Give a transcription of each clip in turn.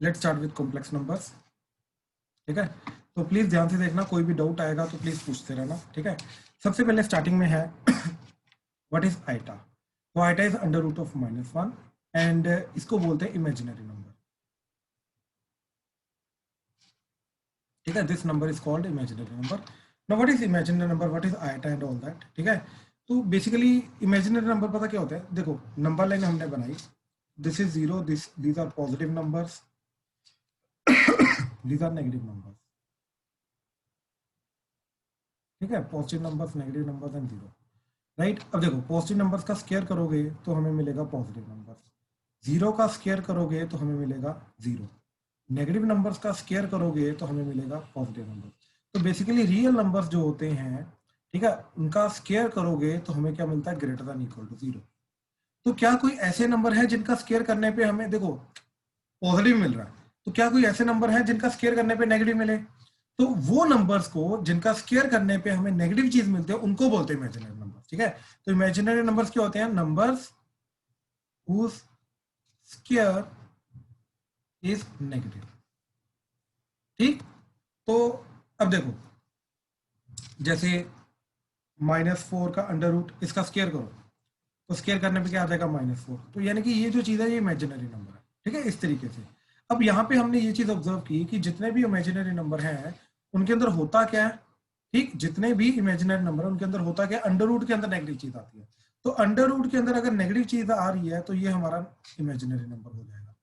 Let's start with complex numbers. ठीक है, तो प्लीज ध्यान से देखना, कोई भी डाउट आएगा तो प्लीज पूछते रहना। ठीक है, सबसे पहले स्टार्टिंग में है व्हाट इज आइटा। तो iota is under root of -1 and इसको बोलते हैं इमेजिनरी नंबर। ठीक है, this number is called imaginary number. Now what is imaginary number, what is iota and all that. ठीक है, तो बेसिकली इमेजिनरी नंबर पता क्या होता है, देखो नंबर लाइन हमने बनाई, this is 0, these are positive numbers, these are negative numbers. ठीक है, positive numbers, negative numbers and 0। Right, अब देखो पॉजिटिव नंबर्स का स्क्वायर करोगे तो हमें मिलेगा पॉजिटिव नंबर्स, 0 का स्क्वायर करोगे तो हमें मिलेगा 0, नेगेटिव नंबर्स का स्क्वायर करोगे तो हमें मिलेगा पॉजिटिव नंबर। तो बेसिकली रियल नंबर्स जो होते हैं, ठीक है, उनका स्क्वायर करोगे तो हमें क्या मिलता है, ग्रेटर देन इक्वल टू 0। तो क्या कोई ऐसे नंबर है जिनका स्क्वायर करने पे हमें देखो पॉजिटिव मिल रहा है, तो क्या कोई ऐसे नंबर है जिनका स्क्वायर करने पे नेगेटिव मिले? तो वो नंबर्स को जिनका स्क्वायर करने पे हमें नेगेटिव चीज मिलती है उनको बोलते हैं इमेजिनरी नंबर। ठीक है, तो इमेजिनरी नंबर्स क्या होते हैं, numbers whose square is negative. ठीक, तो अब देखो जैसे -4 का अंडर रूट, इसका स्क्वायर करो तो स्क्वायर करने पे क्या आ जाएगा, -4। तो यानी कि ये जो चीज है ये इमेजिनरी नंबर है। ठीक है, इस तरीके से। अब यहाँ पे हमने ये चीज ऑब्जर्व की कि जितने भी इमेजिनरी नंबर हैं उनके अंदर होता क्या है, ठीक, जितने भी इमेजिनरी नंबर है उनके अंदर होता क्या है, अंडर रूट के अंदर नेगेटिव चीज आती है। तो अंडर रूट के अंदर अगर नेगेटिव चीज आ रही है तो ये हमारा इमेजिनरी नंबर हो जाएगा।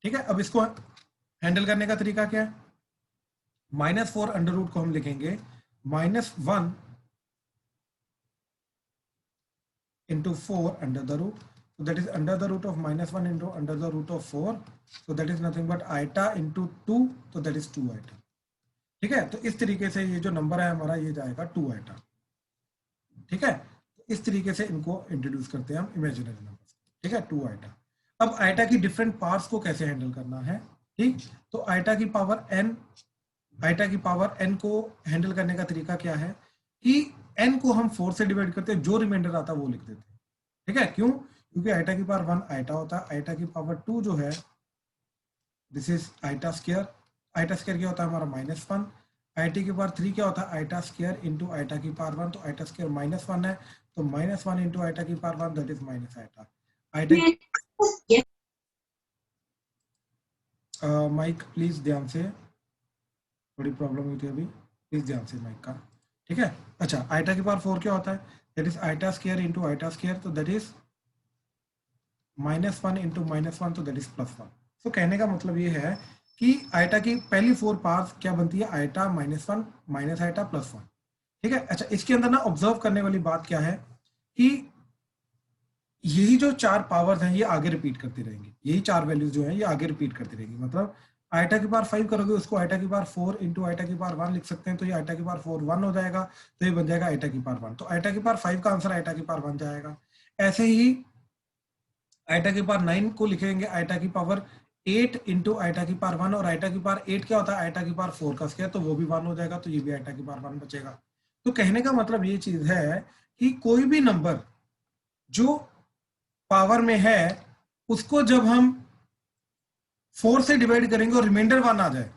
ठीक है, अब इसको हैंडल करने का तरीका क्या है, -4 अंडर रूट को हम लिखेंगे -1 into 4 under the root, so that is under the root of -1 into under the root of 4, so that is nothing but iota into 2, so that is 2 iota। ठीक है, तो इस तरीके से ये जो नंबर है हमारा ये जाएगा 2 iota। ठीक है, तो इस तरीके से इनको इंट्रोड्यूस करते हैं हम इमेजिनरी नंबर। ठीक है, 2 iota। अब आइटा की डिफरेंट पार्ट्स को कैसे हैंडल करना है, ठीक, तो आइटा की पावर n, आइटा की पावर n को हैंडल करने का तरीका क्या है कि n को हम 4 से डिवाइड करते हैं, जो रिमाइंडर आता है वो लिख देते हैं। ठीक है, क्यों, क्योंकि आइटा की पावर 1 आइटा होता है, आइटा की पावर 2 जो है this is iota square, iota square क्या होता है हमारा -1, आइटा की पावर 3 क्या होता है, आइटा स्क्वायर इंटू आइटा की पावर 1, तो आइटा स्क्वायर -1 है, तो -1 इंटू आइटा की power 1 that is minus iota. Iota mic please ध्यान से, थोड़ी प्रॉब्लम हुई थी अभी, प्लीज ध्यान से माइक का। ठीक है, अच्छा, आइटा की पावर 4 क्या होता है, that is iota square into iota square, तो दैट इज -1 इंटू -1, तो दैट इज +1। तो कहने का मतलब ये है कि आइटा की पहली 4 पार्ट्स क्या बनती है, आइटा -1 माइनस आइटा +1। ठीक है, अच्छा, इसके अंदर ना ऑब्जर्व करने वाली बात क्या है कि यही जो 4 पावर्स हैं ये आगे रिपीट करती रहेंगी, यही 4 वैल्यूज जो हैं ये आगे रिपीट करती रहेंगी। मतलब आइटा की पावर 5 करोगे उसको आइटा की पावर 4 इंटू आइटा की पावर 1 लिख सकते हैं, तो ये आइटा की पावर 4 1 हो जाएगा, तो ये बन जाएगा आइटा की पावर 1। तो आइटा की पावर 5 का आंसर आइटा की पावर 1 जाएगा। ऐसे ही आइटा की पावर 9 को लिखेंगे आइटा की पावर 8 इंटू आइटा की पावर 1, और आइटा की पावर 8 क्या होता है, आइटा की पावर 4 का स्क्वायर, तो वो भी 1 हो जाएगा, तो ये भी आइटा की पावर 1 बचेगा। तो कहने का मतलब ये चीज है कि कोई भी नंबर जो पावर में है उसको जब हम 4 से डिवाइड करेंगे और रिमाइंडर 1 आ जाए,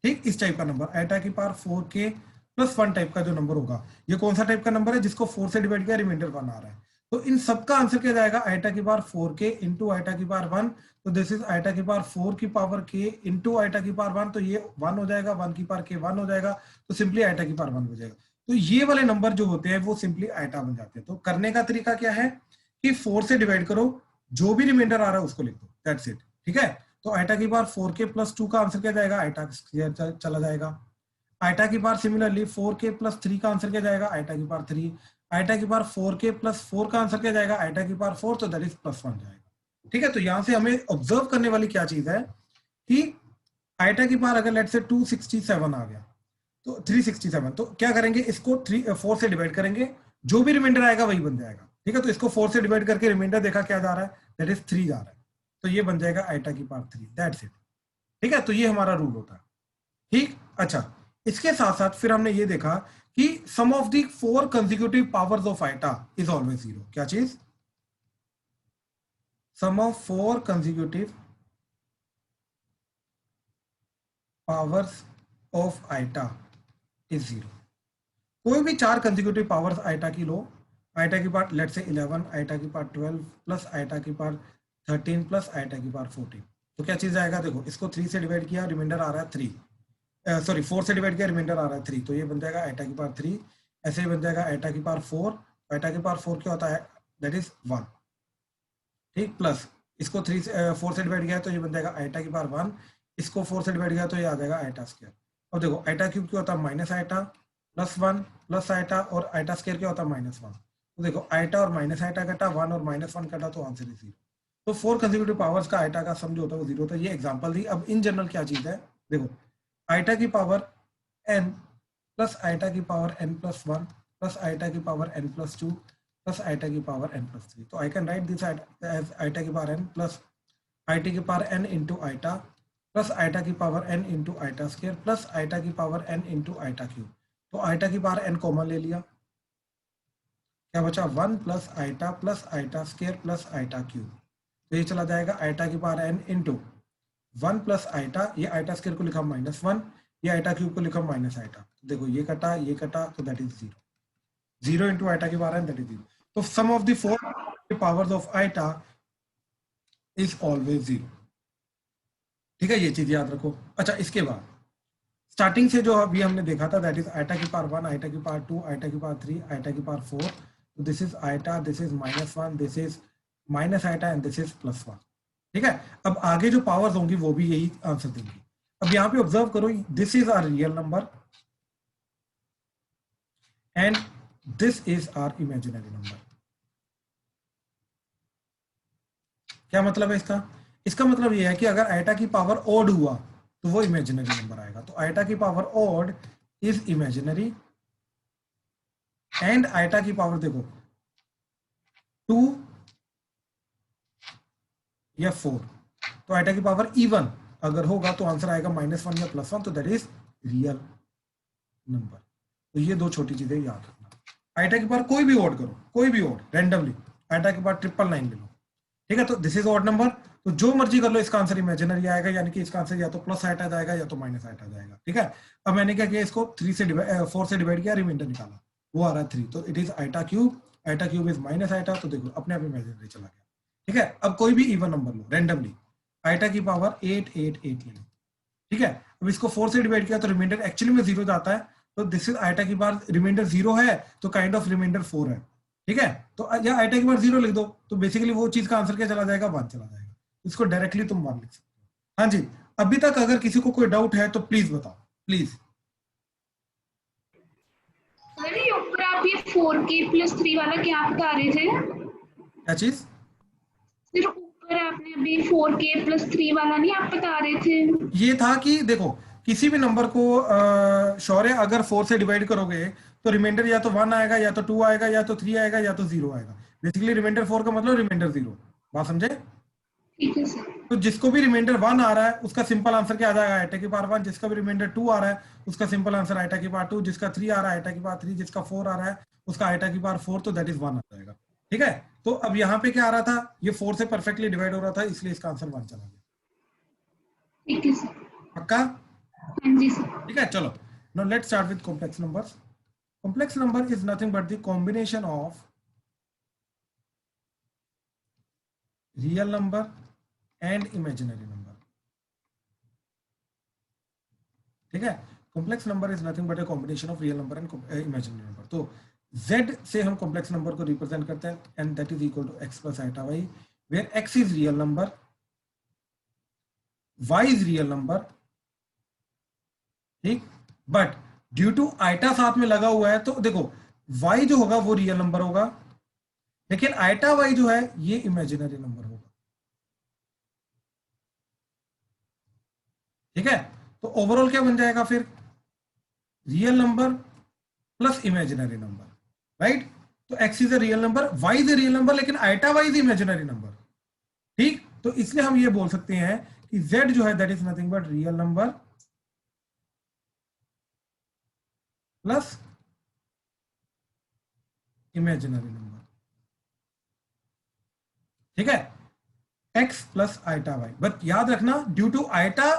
ठीक, इस टाइप का नंबर आइटा की पावर 4k + 1 टाइप का जो नंबर होगा, ये कौन सा टाइप का नंबर है, जिसको 4 से डिवाइड किया रिमाइंडर 1 आ रहा है, तो इन सबका आंसर क्या जाएगा, आइटा की पावर 4k इंटू आइटा की पावर 1, तो दिस इज आइटा की पावर 4 की पावर k इंटू आइटा की पावर 1, तो ये 1 हो जाएगा, 1 की पावर k 1 हो जाएगा, तो सिंपली आइटा की पावर 1 हो जाएगा। तो ये वाले नंबर जो होते हैं वो सिंपली आइटा बन जाते हैं। तो करने का तरीका क्या है कि 4 से डिवाइड करो, जो भी रिमाइंडर आ रहा है उसको लिख दो, दैट्स इट। ठीक है, तो आइटा की पावर 4k + 2 का आंसर क्या जाएगा, आइटा स्क्वायर चला जाएगा। आइटा की पावर सिमिलरली 4k + 3 का आंसर क्या जाएगा, आइटा की पावर 3। आइटा की पावर 4k + 4 का आंसर क्या जाएगा, आइटा की पावर 4, तो दैट इज +1 जाएगा। ठीक है, तो यहां से हमें ऑब्जर्व करने वाली क्या चीज है कि आइटा की पावर अगर लेट से 267 आ गया तो 367, तो क्या करेंगे, इसको 4 से डिवाइड करेंगे, जो भी रिमाइंडर आएगा वही बन जाएगा। ठीक है, तो इसको 4 से डिवाइड करके रिमाइंडर देखा क्या जा रहा है, दैट इज 3 जा रहा है, तो ये बन जाएगा आइटा की पावर 3, दैट्स इट। ठीक है, तो ये हमारा रूल होता है। ठीक, अच्छा, इसके साथ साथ फिर हमने ये देखा कि sum of the 4 consecutive powers of iota is always 0। क्या चीज, sum of 4 consecutive powers of iota is 0। कोई भी 4 कंसेक्यूटिव पावर्स आइटा की लो, आइटा की पावर लेट से 11, आइटा की पावर 12 प्लस आइटा की पावर 13 प्लस आइटा की पावर 14, तो क्या चीज आएगा? देखो इसको 3 से डिवाइड किया, रिमाइंडर आ रहा है 3, सॉरी 4 से डिवाइड किया, रिमाइंडर आ रहा है 3, तो ये बन जाएगा आइटा की पावर 3। ऐसे ही बन जाएगा आइटा की पावर 4, आइटा की पावर 4 क्या होता है? दैट इज 1, ठीक, प्लस इसको 3 से 4 से डिवाइड किया तो ये बन जाएगा आइटा की पावर 1, इसको 4 से डिवाइड किया तो ये आ जाएगा आइटा स्क्वायर। अब देखो आइटा क्यूब क्या होता है? Minus iota plus 1 plus iota, और आइटा स्क्वायर क्या होता है? -1। तो देखो आइटा और माइनस आइटा कटा, 1 और -1 कटा, तो आंसर इज 0। तो 4 कंसेक्यूटिव पावर्स का आइटा का सम जो होता है वो 0 होता है। ये एग्जांपल दी। अब इन जनरल क्या चीज है? देखो आइटा की पावर n प्लस आइटा की power n plus 1 plus iota की power n plus 2 plus iota की पावर n प्लस 3, तो I can write this as iota की पावर n प्लस आइटा की power n into iota plus iota की power n into iota square plus iota की power n into iota cube. तो iota की power n common ले लिया, क्या बचा? 1 plus iota square plus iota cube, तो ये चला जाएगा आइटा की power n into 1 plus iota, ये आइटा स्क्वायर को लिखा -1, ये आइटा क्यूब को लिखा माइनस आइटा, तो देखो ये कटा, तो दैट इज 0। 0 इंटू आइटा की पावर n, दैट इज 0। तो sum of the 4 powers of iota is always 0। ठीक है, ये चीज याद रखो। अच्छा, इसके बाद स्टार्टिंग से जो अभी हमने देखा था, दैट इज आइटा की पावर 1, आइटा की पावर 2, आइटा की पावर 3, आइटा की पावर 4, तो this is iota, this is -1, this is minus iota and this is +1। ठीक है, अब आगे जो पावर्स होंगी वो भी यही आंसर देंगी। अब यहाँ पे ऑब्जर्व करो, this is our real number and this is our imaginary number. क्या मतलब है इसका? इसका मतलब यह है कि अगर आइटा की पावर ऑड हुआ तो वो इमेजिनरी नंबर आएगा। तो आइटा की power odd is imaginary and iota की पावर देखो 2 या 4, तो आइटा की पावर इवन अगर होगा तो आंसर आएगा -1 या +1, तो दैट इज रियल नंबर। तो ये दो छोटी चीजें याद रखना। आइटा के पावर कोई भी ऑड करो, कोई भी ऑड रैंडमली, आइटा के पावर 999 ले लो, ठीक है, तो दिस इज ऑड नंबर, तो जो मर्जी कर लो, इसका आंसर इमेजिनरी आएगा, यानी कि इसका आंसर या तो प्लस आइटा जाएगा या तो माइनस आइटा जाएगा। ठीक है, अब मैंने क्या किया, इसको 4 से डिवाइड किया, रिमाइंडर निकाला, वो आ रहा है 3, तो it is iota cube is minus iota, तो देखो अपने आप इमेजिनरी चला गया। ठीक है, अब कोई भी इवन नंबर लो रैंडमली, आइटा की पावर 888 ले लो। ठीक है, अब इसको 4 से डिवाइड किया तो रिमाइंडर एक्चुअली में 0 जाता है, तो दिस इज आइटा की पावर रिमाइंडर 0 है, तो काइंड ऑफ रिमाइंडर 4 है। ठीक है, तो या आइटा की पावर 0 लिख दो, तो बेसिकली वो चीज का आंसर क्या चला जाएगा? 1 चला जाएगा। इसको डायरेक्टली तुम 1 लिख सकते हो। हाँ जी, अभी तक अगर किसी को कोई डाउट है तो प्लीज बताओ, प्लीज। अरे ऊपर आप ये 4k + 3 वाला क्या बता रहे थे? क्या चीज? फिर ऊपर आपने अभी 4k + 3 वाला नहीं आप बता रहे थे? ये था कि देखो किसी भी नंबर को शौर्य अगर 4 से डिवाइड करोगे तो रिमाइंडर या तो 1 आएगा, या तो 2 आएगा, या तो 3 आएगा, या तो 0 आएगा। बेसिकली रिमाइंडर 4 का मतलब रिमाइंडर 0। बात समझे? ठीक है सर। तो जिसको भी रिमाइंडर 1 आ रहा है उसका सिंपल आंसर क्या आ जाएगा? आइटा की पावर 1। जिसका भी रिमाइंडर 2 आ रहा है उसका सिंपल आंसर आइटा की पावर 2। जिसका 3 आ रहा है आइटा की पावर 3। जिसका 4 आ रहा है उसका आइटा की पावर 4, तो दैट इज 1 आ जाएगा। ठीक है, तो अब यहाँ पे क्या आ रहा था? ये 4 से परफेक्टली डिवाइड हो रहा था, इसलिए इसका आंसर 1 चला गया। ठीक है सर। पक्का? हाँ जी सर। ठीक है, चलो now let's start with complex numbers. Complex number is nothing but the combination of real number and imaginary number. ठीक है, complex number is nothing but a combination of real number and imaginary number. तो z से हम complex number को represent करते हैं and that is equal to x plus iota y, where x is real number, y is real number. ठीक, but due to iota साथ में लगा हुआ है तो देखो y जो होगा वो रियल नंबर होगा, लेकिन आइटा y जो है ये इमेजिनरी नंबर होगा। ठीक है, तो ओवरऑल क्या बन जाएगा फिर? Real number plus imaginary number, right? तो x is a real number, y is a real number, लेकिन iota y is imaginary number. ठीक, तो इसलिए हम ये बोल सकते हैं कि z जो है that is nothing but real number plus imaginary number. ठीक है, x plus iota y, but याद रखना ड्यू टू आइटा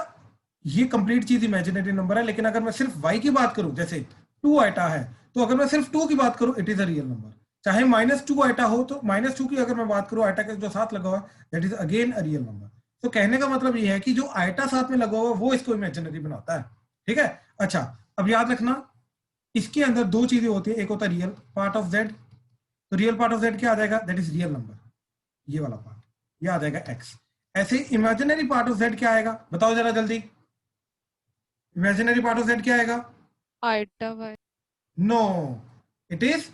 ये कंप्लीट चीज इमेजिनरी नंबर है, लेकिन अगर मैं सिर्फ y की बात करूं, जैसे 2 आइटा है, तो अगर मैं सिर्फ 2 की बात करूं it is a real number. चाहे -2 आइटा हो तो -2 की अगर मैं बात करूं आइटा के जो साथ लगा हुआ है that is again a real number. तो कहने का मतलब ये है कि जो आइटा साथ में लगा हुआ है वो इसको इमेजिनरी बनाता है। ठीक है, अच्छा अब याद रखना इसके अंदर दो चीजें होती है, एक होता है रियल पार्ट ऑफ जेड, तो रियल पार्ट ऑफ जेड क्या आ जाएगा, दैट इज रियल नंबर, ये वाला पार्ट, ये आ जाएगा एक्स। ऐसे इमेजिनरी पार्ट ऑफ जेड क्या आएगा, बताओ जरा जल्दी, इमेजिनरी पार्ट ऑफ जेड क्या आएगा, iota Y. No it is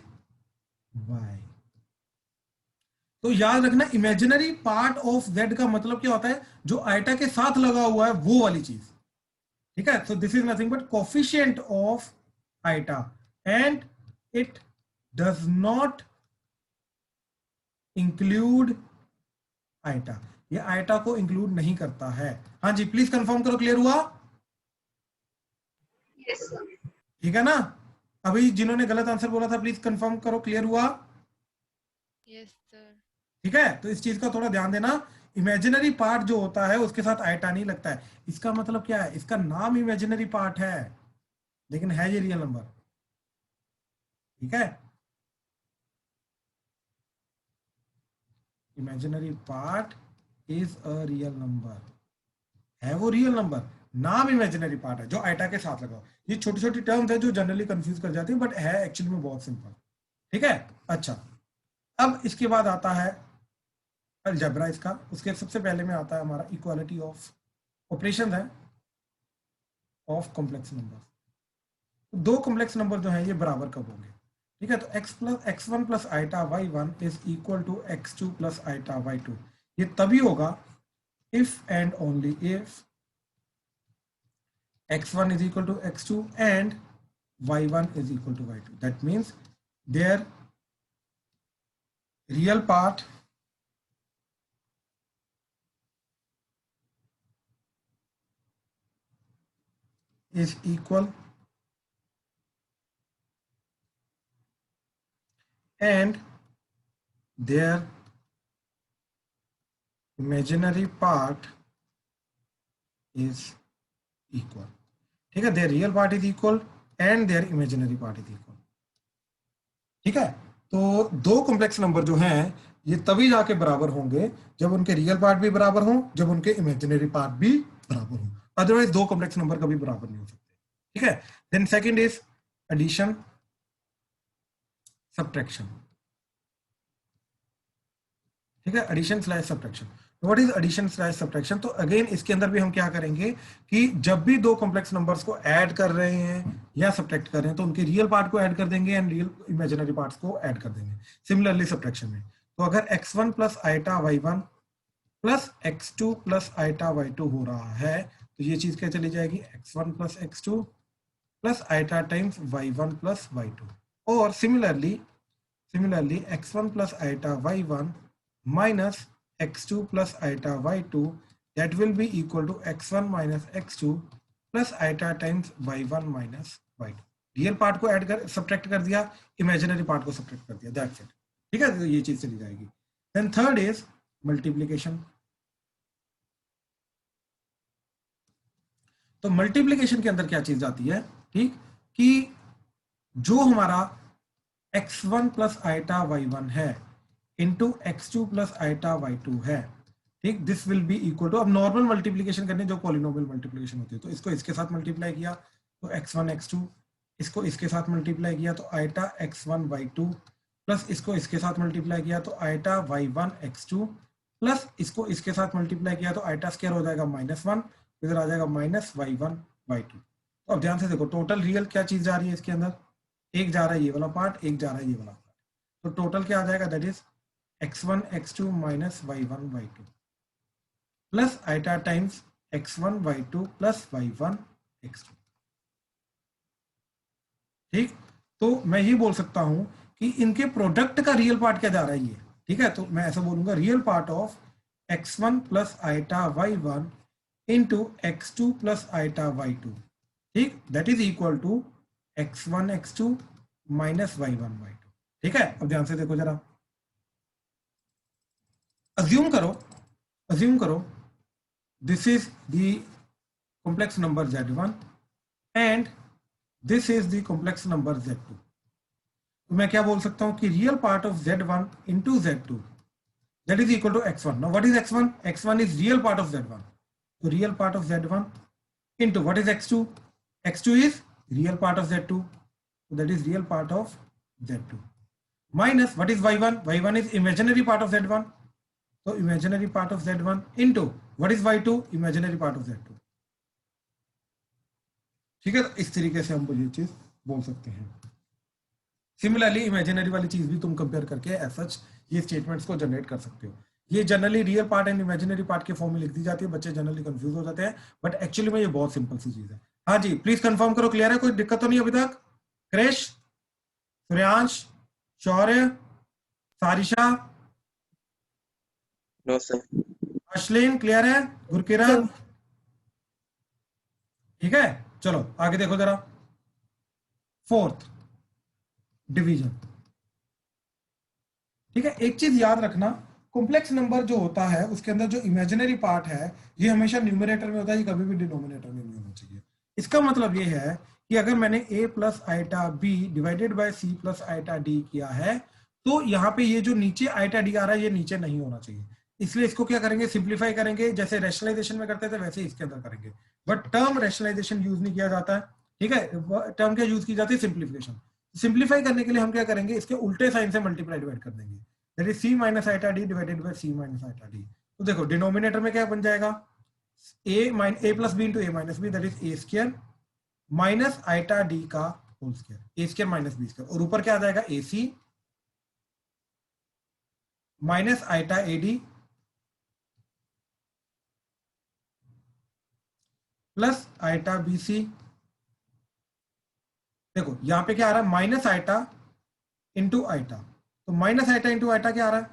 Y. तो याद रखना इमेजिनरी पार्ट ऑफ जेड का मतलब क्या होता है, जो आइटा के साथ लगा हुआ है वो वाली चीज। ठीक है, so this is nothing but coefficient of iota and it does not include iota, ये आइटा को इंक्लूड नहीं करता है। हाँ जी प्लीज कंफर्म करो, क्लियर हुआ? Yes sir. ठीक है ना, अभी जिन्होंने गलत आंसर बोला था प्लीज कंफर्म करो, क्लियर हुआ? Yes sir. ठीक है, तो इस चीज का थोड़ा ध्यान देना, इमेजिनरी पार्ट जो होता है उसके साथ आइटा नहीं लगता है। इसका मतलब क्या है, इसका नाम इमेजिनरी पार्ट है लेकिन है ये रियल नंबर। ठीक है, imaginary part is a real number, है वो रियल नंबर, नाम इमेजिनरी पार्ट है जो आइटा के साथ लगा। ये छोटी छोटी टर्म्स है जो जनरली कंफ्यूज कर जाती है बट है एक्चुअली में बहुत सिंपल। ठीक है, अच्छा अब इसके बाद आता है अलजेब्रा इसका, उसके सबसे पहले में आता है हमारा इक्वालिटी ऑफ ऑपरेशन है ऑफ कॉम्प्लेक्स नंबर। दो कॉम्प्लेक्स नंबर जो है ये बराबर कब होंगे? ठीक है, तो x1 plus iota y1 is equal to x2 plus iota y2। ये तभी होगा if and only if x1 is equal to x2 and y1 is equal to y2. That means their real part is equal and their imaginary part is equal. ठीक है, their real part is equal and their imaginary part is equal. ठीक है, तो दो complex number जो हैं ये तभी जाके बराबर होंगे जब उनके रियल पार्ट भी बराबर हों, जब उनके इमेजिनरी पार्ट भी बराबर हों, अदरवाइज दो कॉम्प्लेक्स नंबर कभी बराबर नहीं हो सकते। ठीक है, then second is addition subtraction. ठीक है, addition slash subtraction. What is addition slash subtraction? तो अगेन इसके अंदर भी हम क्या करेंगे कि जब भी दो कॉम्प्लेक्स नंबर्स को ऐड कर रहे हैं या सब्ट्रैक्ट कर रहे हैं तो उनके रियल पार्ट को ऐड कर देंगे एंड रियल इमेजिनरी पार्ट्स को ऐड कर देंगे। सिमिलरली सब्ट्रैक्शन में, तो अगर x1 plus iota y1 plus x2 plus iota y2 हो रहा है तो ये चीज क्या चली जाएगी, x1 plus x2 plus iota times y1 plus y2। और similarly x1 plus iota y1 minus x2 plus iota y2 that will be equal to x1 minus x2 plus iota times y1 minus y2। Real part को add कर subtract कर दिया, imaginary part को subtract कर दिया, that's it. ठीक है, तो ये चीज चली जाएगी। Then third is multiplication. तो मल्टीप्लिकेशन के अंदर क्या चीज आती है, ठीक, कि जो हमारा x1 प्लस आइटा y1 है into x2 plus iota y2 है, ठीक, this will be equal to, अब नॉर्मल मल्टीप्लीकेशन करने जो पॉलिनोमियल मल्टीप्लीकेशन होती है तो इसको इसके साथ मल्टीप्लाई किया तो x1 x2, इसको इसके साथ मल्टीप्लाई किया तो आइटा x1 y2 प्लस इसको इसके साथ मल्टीप्लाई किया तो आइटा y1 x2 प्लस इसको इसके साथ मल्टीप्लाई किया तो आइटा स्क्वायर हो जाएगा -1, इधर आ जाएगा माइनस y1 y2। तो अब ध्यान से देखो टोटल रियल क्या चीज जा रही है इसके अंदर, एक जा रहा है ये वाला पार्ट, एक जा रहा है ये वाला पार्ट, तो टोटल क्या आ जाएगा, that is x1 x2 minus y1 y2 plus iota times x1 y2 plus y1 x2। ठीक, तो मैं ये बोल सकता हूं कि इनके प्रोडक्ट का रियल पार्ट क्या जा रहा है ये। ठीक है, तो मैं ऐसा बोलूंगा real part of x1 plus iota y1 into x2 plus iota y2, ठीक, that is equal to x1 x2 minus y1 y2। ठीक है, अब ध्यान से देखो जरा, अज्यूम करो this is the complex number z1 and this is the complex number z2. तो मैं क्या बोल सकता हूं कि real part of z1 into z2 that is equal to x1. Now what is x1? x1 is real part of z1. So real part of z1 into what is x2? x2 is real part of z2. So that is real part of z2. Minus what is y1? y1 is imaginary part of z1. So imaginary part of z1 into what is y2? Imaginary part of z2. ठीक है, इस तरीके से हम ये चीज बोल सकते हैं. सिमिलरली इमेजिनरी वाली चीज भी तुम कंपेयर करके एज सच ये स्टेटमेंट्स को जनरेट कर सकते हो. ये generally real part and imaginary part के फॉर्म में लिख दी जाती है, बच्चे जनरली कंफ्यूज हो जाते हैं, बट एक्चुअली में ये बहुत सिंपल सी चीज है. हाँ जी, प्लीज कंफर्म करो, क्लियर है, कोई दिक्कत तो नहीं अभी तक? क्रिश, सूर्यांश, शौर्य, सारिशा, नो सर. अश्लिन, क्लियर है? गुरकिरत, ठीक है. चलो आगे देखो जरा. Fourth division. ठीक है, एक चीज याद रखना, कॉम्प्लेक्स नंबर जो होता है उसके अंदर जो इमेजिनरी पार्ट है ये हमेशा न्यूमरेटर में होता है, ये कभी भी डिनोमिनेटर में नहीं होना चाहिए. इसका मतलब ये है कि अगर मैंने a plus iota b divided by c plus iota d किया है तो यहाँ पे ये जो नीचे आइटा d आ रहा है ये नीचे नहीं होना चाहिए. इसलिए इसको क्या करेंगे, सिंप्लीफाई करेंगे, जैसे रैशनलाइजेशन में करते थे वैसे इसके अंदर करेंगे. बट टर्म रैशनलाइजेशन यूज नहीं किया जाता है. ठीक है, टर्म क्या यूज की जाती है, सिंप्लीफिकेशन. सिंप्लीफाई करने के लिए हम क्या करेंगे, इसके उल्टे साइन से मल्टीप्लाई डिवाइड कर देंगे. That is c minus iota d divided by c minus iota d. तो देखो डिनोमिनेटर में क्या बन जाएगा, a plus B into a minus B, that is a square minus iota d का whole square, a square minus b square. और ऊपर क्या आ जाएगा, ac minus iota ad plus iota bc. देखो यहां पे क्या आ रहा है, माइनस आइटा इंटू आइटा. तो माइनस आइटा इंटू आइटा क्या आ रहा है,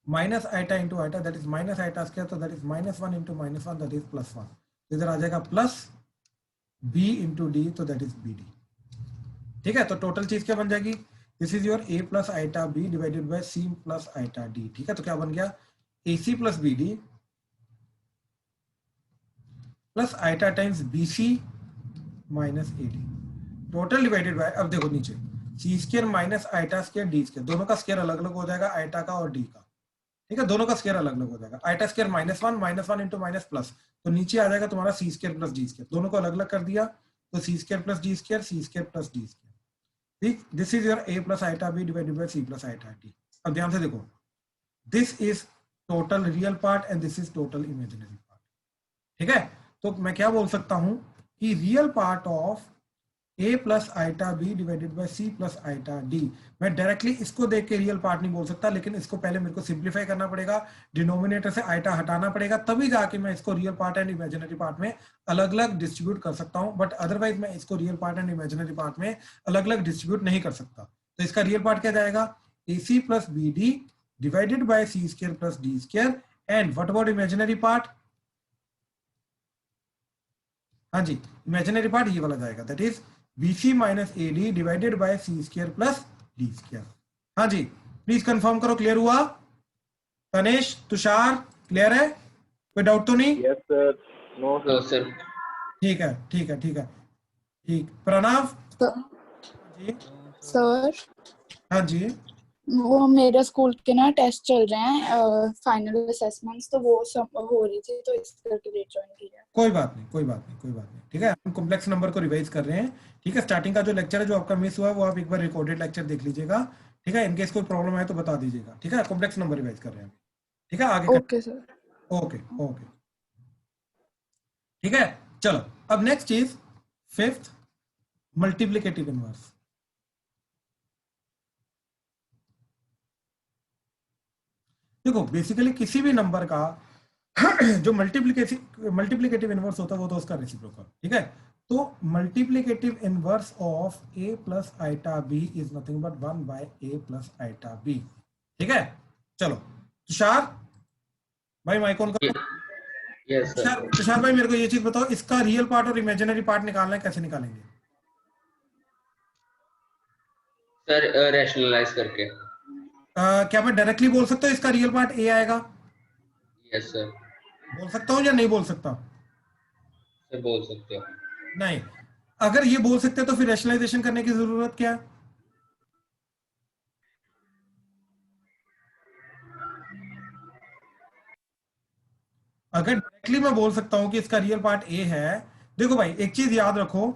minus iota into iota, that is minus iota square. तो that is minus one into minus one, that is plus one. इधर आ जाएगा प्लस b इंटू डी, तो दैट इज बी डी. ठीक है, तो टोटल चीज क्या बन जाएगी, this is your a plus iota b divided by c plus iota d. ठीक है, तो क्या बन गया, ac plus B D plus iota times bc minus ad total divided by, अब देखो नीचे C square minus iota square D square, दोनों का स्क्वायर अलग अलग हो जाएगा, आइटा का और डी का. ठीक है, दोनों का स्क्वायर अलग अलग हो जाएगा. Iota square minus one into minus plus, तो नीचे आ जाएगा तुम्हारा C square plus D square. दोनों को अलग अलग कर दिया तो C square plus D square, C square plus D square. ठीक, this is your a plus iota b divided by c plus iota d. अब ध्यान से देखो, this is total real part and this is total imaginary part. ठीक है, तो मैं क्या बोल सकता हूं कि real part of a plus iota b divided by c plus iota d, मैं डायरेक्टली इसको देख के रियल पार्ट नहीं बोल सकता, लेकिन इसको पहले मेरे को सिंप्लीफाई करना पड़ेगा, डिनोमिनेटर से आइटा हटाना पड़ेगा, तभी जाके मैं इसको real part and imaginary part में अलग अलग डिस्ट्रीब्यूट कर सकता हूं. बट अदरवाइज मैं इसको real part and imaginary part में अलग अलग डिस्ट्रीब्यूट नहीं कर सकता. तो इसका रियल पार्ट क्या जाएगा, ac plus B D divided by C square plus D square. And what about imaginary part, हाँ जी इमेजिनरी पार्ट ये वाला जाएगा, that is BC minus AD divided by C square plus D square. हाँ जी, please confirm करो, clear हुआ? Tanesh, Tushar, clear है, कोई डाउट तो नहीं? Yes sir. No sir. ठीक है ठीक है ठीक है ठीक. प्रणव जी. सर हाँ जी, वो मेरे स्कूल के ना टेस्ट चल रहे हैं, फाइनल असेसमेंट्स, तो वो सब हो रही थी, तो इस करके लेट ज्वाइन किया. कोई बात नहीं कोई बात नहीं कोई बात नहीं. ठीक है, हम कॉम्प्लेक्स नंबर को रिवाइज कर रहे हैं. ठीक है, स्टार्टिंग का जो लेक्चर है जो आपका मिस हुआ है वो आप एक बार रिकॉर्डेड लेक्चर देख लीजिएगा. ठीक है, इनकेस कोई प्रॉब्लम है तो बता दीजिएगा. ठीक है, कॉम्प्लेक्स नंबर रिवाइज कर रहे हैं. ठीक है, आगे ओके सर. ओके ओके ठीक है. चलो अब नेक्स्ट चीज, फिफ्थ मल्टीप्लिकेटिव इनवर्स. देखो बेसिकली किसी भी नंबर का जो मल्टीप्लिकेटिव इनवर्स होता है वो तो उसका रेसिप्रोकल. ठीक है, तो multiplicative inverse of a plus iota b is nothing but 1 by a plus iota b. ठीक है, चलो तुषार भाई माइक ऑन करो. Yes sir. तुषार भाई मेरे को ये चीज बताओ, इसका रियल पार्ट और इमेजिनरी पार्ट निकालना है, कैसे निकालेंगे? सर रैशनलाइज करके. क्या मैं डायरेक्टली बोल सकता हूँ इसका रियल पार्ट a आएगा? Yes sir. बोल सकता हूँ या नहीं बोल सकता? से बोल सकते हो। नहीं, अगर ये बोल सकते हैं तो फिर रैशनलाइजेशन करने की जरूरत क्या है? अगर डायरेक्टली मैं बोल सकता हूं कि इसका रियल पार्ट ए है, देखो भाई एक चीज याद रखो,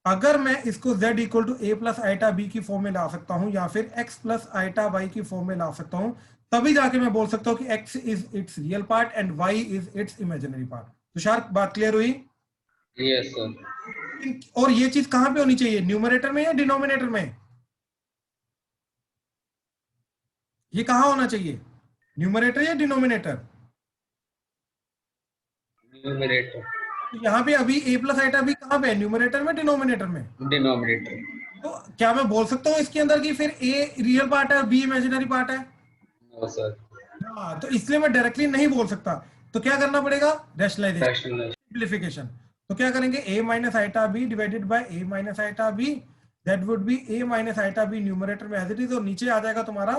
अगर मैं इसको z equal to A plus iota B की फॉर्म में ला सकता हूं या फिर x प्लस आइटा वाई की फॉर्म में ला सकता हूं, तभी जाके मैं बोल सकता हूं कि x is it's real part and y is it's imaginary part. Tushar बात क्लियर हुई? Yes sir. और ये चीज कहां पे होनी चाहिए, न्यूमरेटर में या डिनोमिनेटर में? ये कहां होना चाहिए, न्यूमरेटर या डिनोमिनेटर? न्यूमरेटर। तो यहाँ पे अभी a प्लस आइटा बी कहां पे है, न्यूमरेटर में डिनोमिनेटर में? डिनोमिनेटर। तो क्या मैं बोल सकता हूँ इसके अंदर कि फिर a रियल पार्ट है और b इमेजिनरी पार्ट है? No sir. हाँ, तो इसलिए मैं डायरेक्टली नहीं बोल सकता, तो क्या करना पड़ेगा, रैशनलाइजेशन, रैशनलाइज। सिंप्लीफिकेशन। तो क्या करेंगे, a minus iota B divided by a minus iota B, that would be a minus iota B numerator में एज इट इज, और नीचे आ जाएगा तुम्हारा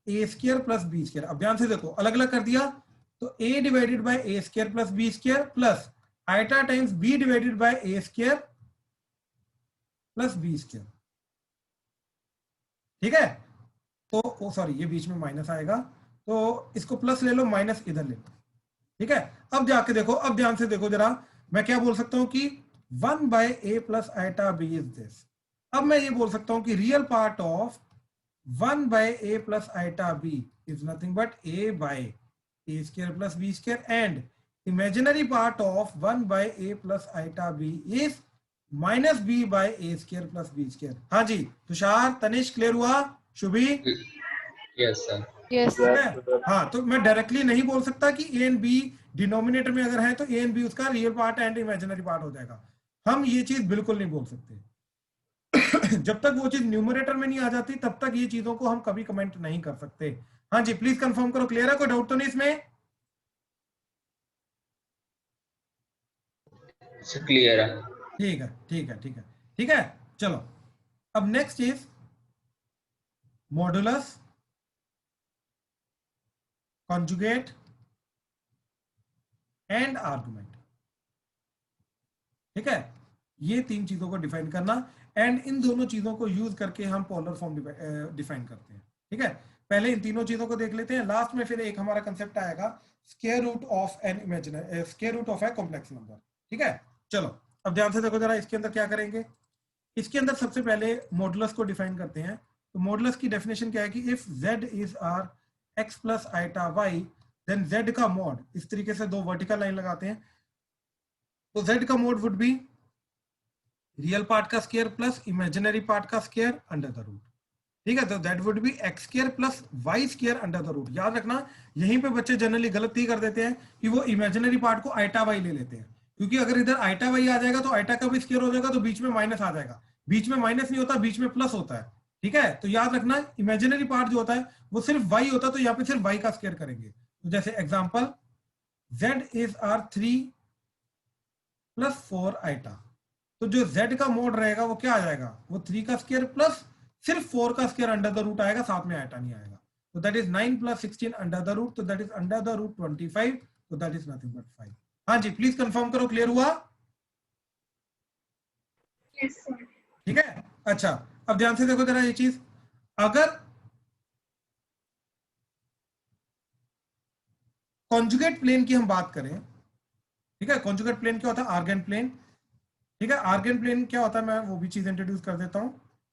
a square plus b square. अब ध्यान से देखो, अलग अलग कर दिया, तो a divided by a square plus b square plus iota times b divided by a square plus b square. ठीक है, तो सॉरी ये बीच में माइनस आएगा, तो इसको प्लस ले लो, माइनस इधर ले लो। ठीक है, अब जाके देखो, अब ध्यान से देखो जरा, मैं क्या बोल सकता हूं कि 1 by A plus iota B is this. अब मैं ये बोल सकता हूं कि real part of 1 by A plus iota B is nothing but a by A square plus B square, and imaginary part of 1 by A plus iota B is minus B by A square plus B square. हाँ जी, Tushar Tanish clear हुआ? Shubhi? Yes sir. Yes. हाँ, तो मैं directly नहीं बोल सकता कि ए एंड बी डिनोमिनेटर में अगर है तो ए एंड बी उसका real part and imaginary part हो जाएगा, हम ये चीज बिल्कुल नहीं बोल सकते। जब तक वो चीज न्यूमरेटर में नहीं आ जाती तब तक ये चीजों को हम कभी कमेंट नहीं कर सकते। हाँ जी, प्लीज कंफर्म करो, क्लियर है, कोई डाउट तो नहीं इसमें? क्लियर है। ठीक है, ठीक है, ठीक है, ठीक है। चलो, अब next is modulus, conjugate and argument. ठीक है, ये तीन चीजों को डिफाइन करना, एंड इन दोनों चीजों को यूज करके हम पोलर फॉर्म डिफाइन करते हैं। ठीक है, पहले इन तीनों चीजों को देख लेते हैं, लास्ट में फिर एक हमारा कंसेप्ट आएगा square root of an imaginary, square root of a complex number. ठीक है, चलो अब ध्यान से देखो जरा, इसके अंदर क्या करेंगे, इसके अंदर सबसे पहले मॉडुलस को डिफाइन करते हैं। तो मॉडुलस की डेफिनेशन क्या है कि if z is are x plus iota y, then z का मॉड, इस तरीके से दो वर्टिकल लाइन लगाते हैं, तो z का mod would be real part का स्क्वायर प्लस इमेजिनरी पार्ट का स्क्वायर अंडर द रूट। ठीक है, तो that would be X square plus Y square under the root. याद रखना, यहीं पे बच्चे जनरली गलती कर देते हैं कि वो इमेजिनरी पार्ट को आइटा वाई ले लेते हैं, क्योंकि अगर इधर आइटा वाई आ जाएगा तो आइटा का भी स्क्वायर हो जाएगा, तो बीच में माइनस आ जाएगा। बीच में माइनस नहीं होता, बीच में प्लस होता है। ठीक है, तो याद रखना इमेजिनरी पार्ट जो होता है वो सिर्फ वाई होता है, तो यहाँ पे सिर्फ वाई का स्क्वायर करेंगे। तो जैसे example, z is are 3 plus 4 iota, तो जो z का मोड रहेगा वो क्या आ जाएगा, वो 3 का स्क्वायर प्लस सिर्फ 4 का स्क्वायर अंडर द रूट आएगा, साथ में आइटा नहीं आएगा। तो that is 9 plus 16 under the root, तो that is under the root 25, तो दैट इज नथिंग बट 5। हाँ जी, प्लीज कंफर्म करो, क्लियर हुआ? Yes sir. ठीक है, अच्छा अब ध्यान से देखो जरा ये चीज, अगर कॉन्जुगेट प्लेन की हम बात करें, ठीक है, कॉन्जुगेट प्लेन क्या होता है, आर्गन प्लेन। ठीक है, आर्गन प्लेन क्या होता है, मैं वो भी चीज इंट्रोड्यूस कर देता हूं।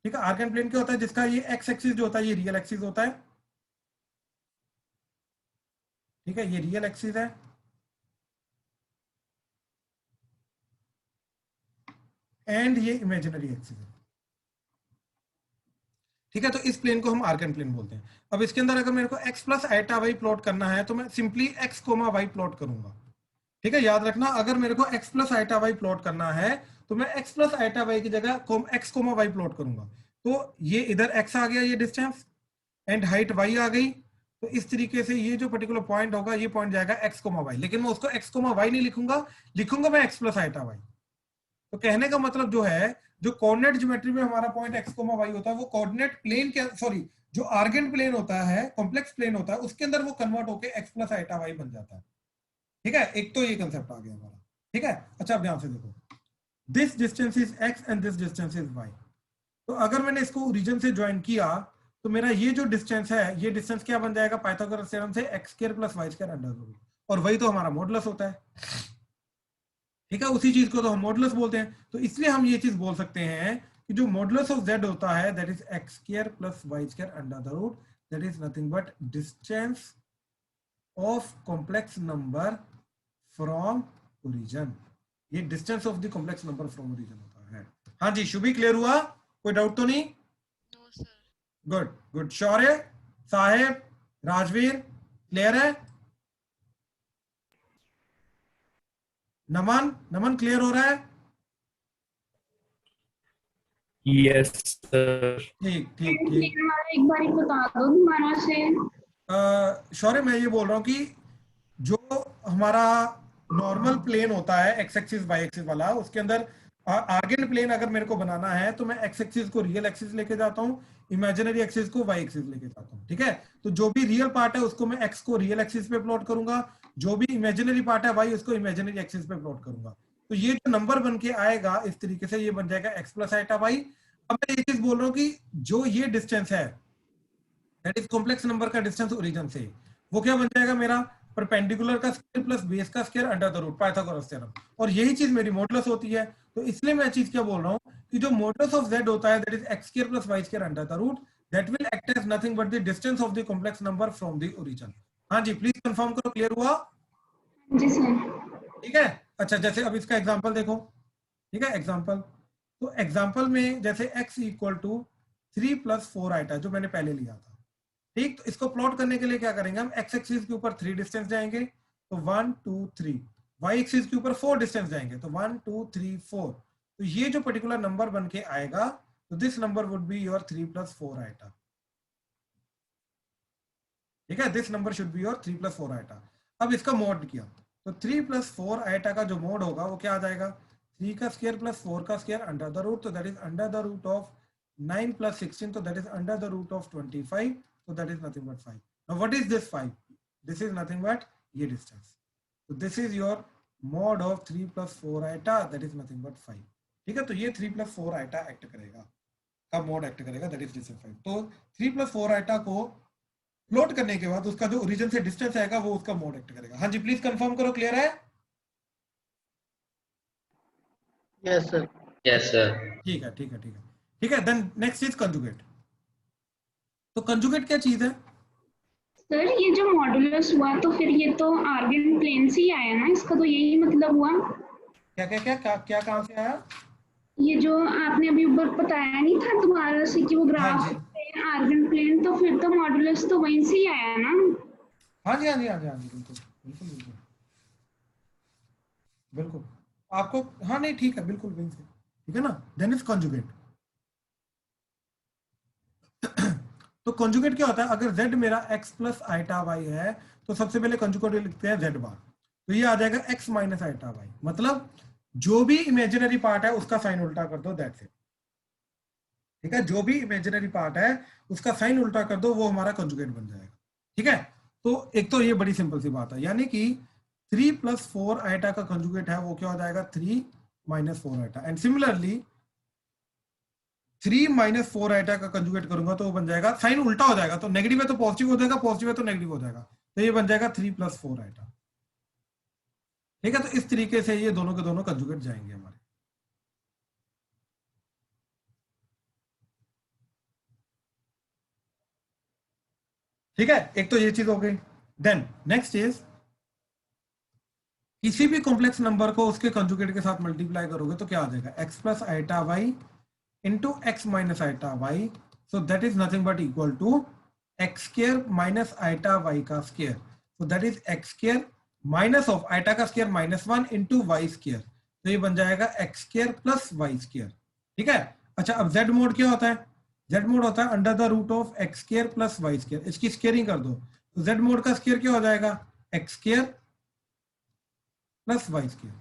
ठीक है, आर्गन प्लेन क्या होता है, जिसका ये एक्स एक्सिस जो होता है ये रियल एक्सिस होता है। ठीक है, ये रियल एक्सिस है, एंड ये इमेजिनरी एक्सिस है। ठीक है, तो इस प्लेन को हम आर्गन प्लेन बोलते हैं। अब इसके अंदर अगर मेरे को x plus iota Y plot करना है तो मैं simply x comma Y plot करूंगा। ठीक है, याद रखना, अगर मेरे को x plus iota Y plot करना है तो मैं x प्लस आइटा वाई की जगह x कोमा वाई प्लॉट करूंगा। तो ये इधर x आ गया, ये डिस्टेंस, एंड हाइट y आ गई, तो इस तरीके से ये जो पर्टिकुलर पॉइंट होगा ये पॉइंट जाएगा x कोमा वाई, लेकिन मैं उसको x कोमा वाई नहीं लिखूंगा, लिखूंगा मैं x प्लस आइटा वाई। तो कहने का मतलब जो है, जो कोऑर्डिनेट ज्योमेट्री में हमारा पॉइंट x कोमा y होता है, वो कोऑर्डिनेट प्लेन के, सॉरी जो आर्गन प्लेन होता है, कॉम्प्लेक्स प्लेन होता है, उसके अंदर वो कन्वर्ट होकर x प्लस आइटा y बन जाता है। ठीक है, एक तो ये कंसेप्ट आ गया हमारा। ठीक है। अच्छा अब ध्यान से देखो, this distance is x and this distance is y। तो अगर मैंने इसको ओरिजिन से ज्वाइन किया तो मेरा ये जो डिस्टेंस है, ये डिस्टेंस क्या बन जाएगा पाइथागोरस थ्योरम से, x square plus y square under root, और वही तो हमारा मॉडुलस होता है। ठीक है, उसी चीज को तो हम मॉडुलस बोलते हैं। तो इसलिए हम ये चीज बोल सकते हैं कि जो मॉडुलस ऑफ z होता है that is x square plus y square under the root, that is nothing but distance of complex number from origin. ये distance of the complex number from origin होता है। हाँ जी, शुभी क्लियर हुआ? कोई doubt तो नहीं? No sir. Good good. Shaurya, Saheb, Rajveer, clear है? Naman, Naman clear हो रहा है? Yes sir. ठीक ठीक ठीक। क्लियर वाला एक बार बता दो दोबारा से। शौर्य मैं ये बोल रहा हूँ कि जो हमारा नॉर्मल प्लेन होता है एक्स एक्सिस वाई एक्सिस वाला, उसके अंदर आर्गेन प्लेन अगर मेरे को बनाना है तो मैं एक्स एक्सिस को रियल एक्सिस लेके जाता हूँ, इमेजिनरी एक्सिस को वाई एक्सिस लेके जाता हूँ। ठीक है, तो जो भी रियल पार्ट है उसको मैं एक्स को रियल एक्सिस पे प्लॉट करूंगा, जो भी इमेजिनरी पार्ट है वाई उसको इमेजिनरी एक्सिस पे प्लॉट करूंगा। तो ये जो नंबर बन के आएगा इस तरीके से, ये बन जाएगा एक्स प्लस आइटा वाई। अब मैं ये चीज बोल रहा हूँ कि जो ये डिस्टेंस है दैट इज कॉम्प्लेक्स नंबर का डिस्टेंस ओरिजिन से, वो क्या बन जाएगा मेरा परपेंडिकुलर का स्क्वायर प्लस बेस का square under the root, Pythagoras theorem. और यही चीज मेरी मॉडुलस होती है। तो इसलिए मैं चीज क्या बोल रहा हूँ कि जो मॉडुलस ऑफ z होता है that is x square plus y square under the root, that will act as nothing but the distance of the complex number from the origin. हाँ जी, प्लीज कंफर्म करो, क्लियर हुआ? जी sir. ठीक है। अच्छा, जैसे अब इसका एग्जांपल देखो। ठीक है, एग्जांपल, तो एग्जांपल में जैसे x equal to 3 plus 4 iota जो मैंने पहले लिया था। ठीक, तो इसको प्लॉट करने के लिए क्या करेंगे हम, x एक्सिस के ऊपर 3 डिस्टेंस जाएंगे तो 1 2 3, y एक्सिस के ऊपर 4 डिस्टेंस जाएंगे तो 1 2 3 4। तो ये जो पर्टिकुलर नंबर बन के आएगा तो this number would be your 3 plus 4 iota. ठीक है, this number should be your 3 plus 4 iota. अब इसका मोड किया तो 3 प्लस 4 आइटा का जो मोड होगा वो क्या आ जाएगा, 3 का स्क्वायर प्लस 4 का स्क्वायर अंडर द रूट, तो that is under the root of 9 plus 16, तो that is under the root of 25, so that is nothing but 5. Now what is this 5? This is nothing but ये distance. So this is your mod of 3 plus 4 iota, that is nothing but 5. ठीक है, तो ये 3 plus 4 iota act करेगा, कब mode act करेगा, that is distance 5. तो 3 plus 4 iota को प्लॉट करने के बाद उसका जो ओरिजिन से डिस्टेंस आएगा वो उसका मोड एक्ट करेगा। हाँ जी, प्लीज कंफर्म करो, क्लियर है? Yes sir. Yes, sir. ठीक है ठीक है ठीक है ठीक है। Then next is conjugate. तो कंजुगेट क्या चीज है? सर ये जो मॉडुलस हुआ तो फिर ये तो आर्गन प्लेन से ही आया ना, इसका तो यही मतलब हुआ। क्या क्या क्या क्या, क्या कहां से आया? ये जो आपने अभी ऊपर बताया नहीं था दोबारा से कि वो ग्राफ आर्गन प्लेन, तो फिर तो मॉडुलस तो वहीं से ही आया ना। हाँ जी हाँ जी हाँ जी हाँ जी, बिल्कुल बिल्कुल बिल्कुल बिल्कुल आपको, हाँ नहीं ठीक है, बिल्कुल वहीं से, ठीक है ना। Then is conjugate. तो कंजुगेट क्या होता है, अगर z मेरा x प्लस आइटा y है तो सबसे पहले कंजुगेट लिखते हैं z बार, तो ये आ जाएगा x माइनस आइटा y, मतलब जो भी इमेजिनरी पार्ट है उसका साइन उल्टा कर दो, दैट्स इट। ठीक है, जो भी इमेजिनरी पार्ट है उसका साइन उल्टा कर दो, वो हमारा कंजुगेट बन जाएगा। ठीक है, तो एक तो ये बड़ी सिंपल सी बात है, यानी कि 3 प्लस 4 आइटा का कंजुगेट है वो क्या हो जाएगा, 3 minus 4 iota. And similarly 3 minus 4 iota का कंजुगेट करूंगा तो वो बन जाएगा, साइन उल्टा हो जाएगा, तो नेगेटिव है तो पॉजिटिव हो जाएगा, पॉजिटिव है तो नेगेटिव हो जाएगा, तो ये बन जाएगा 3 प्लस 4 आइटा। ठीक है, तो इस तरीके से ये दोनों के दोनों कंजुगेट जाएंगे हमारे। ठीक है, एक तो ये चीज हो गई। देन नेक्स्ट इज, किसी भी कॉम्प्लेक्स नंबर को उसके कंजुगेट के साथ मल्टीप्लाई करोगे तो क्या आ जाएगा, x plus iota Y into X minus iota Y, so that is nothing but equal to X square minus iota Y का square, so that is X square minus of iota का square minus 1 into Y square, तो ये बन जाएगा x square plus Y square. ठीक है, अच्छा अब z मोड क्या होता है, z मोड होता है under the root of X square plus Y square, इसकी स्क्वायरिंग कर दो तो z मोड का स्क्वायर क्या हो जाएगा, x square plus Y square.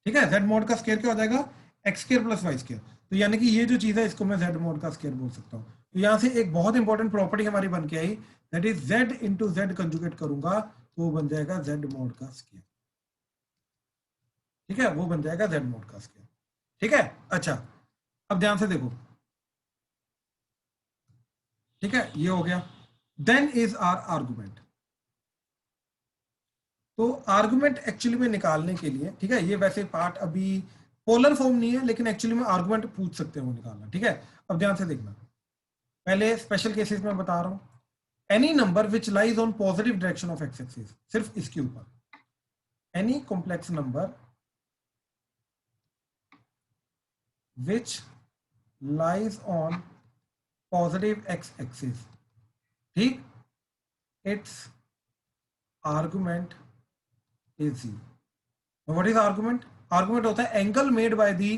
ठीक है, z मोड का स्क्वायर क्या हो जाएगा, x square plus Y square, तो यानी कि ये जो चीज है इसको मैं z मोड का स्क्वायर बोल सकता हूँ। तो यहाँ से एक बहुत इंपॉर्टेंट प्रॉपर्टी हमारी बन के आई, that is z into Z conjugate करूंगा तो वो बन जाएगा z mod का स्क्वायर। ठीक है, वो बन जाएगा z mod का स्क्वायर। ठीक है, अच्छा अब ध्यान से देखो, ठीक है, ये हो गया। Then is are argument. तो आर्गुमेंट एक्चुअली में निकालने के लिए, ठीक है, ये वैसे पार्ट अभी पोलर फॉर्म नहीं है, लेकिन एक्चुअली में आर्गुमेंट पूछ सकते हो निकालना। ठीक है, अब ध्यान से देखना, पहले स्पेशल केसेस में बता रहा हूं। Any number which lies on positive direction of X axis, सिर्फ इसके ऊपर, any complex number which lies on positive X axis, ठीक, it's argument is zero. What is argument? Argument होता है angle made by the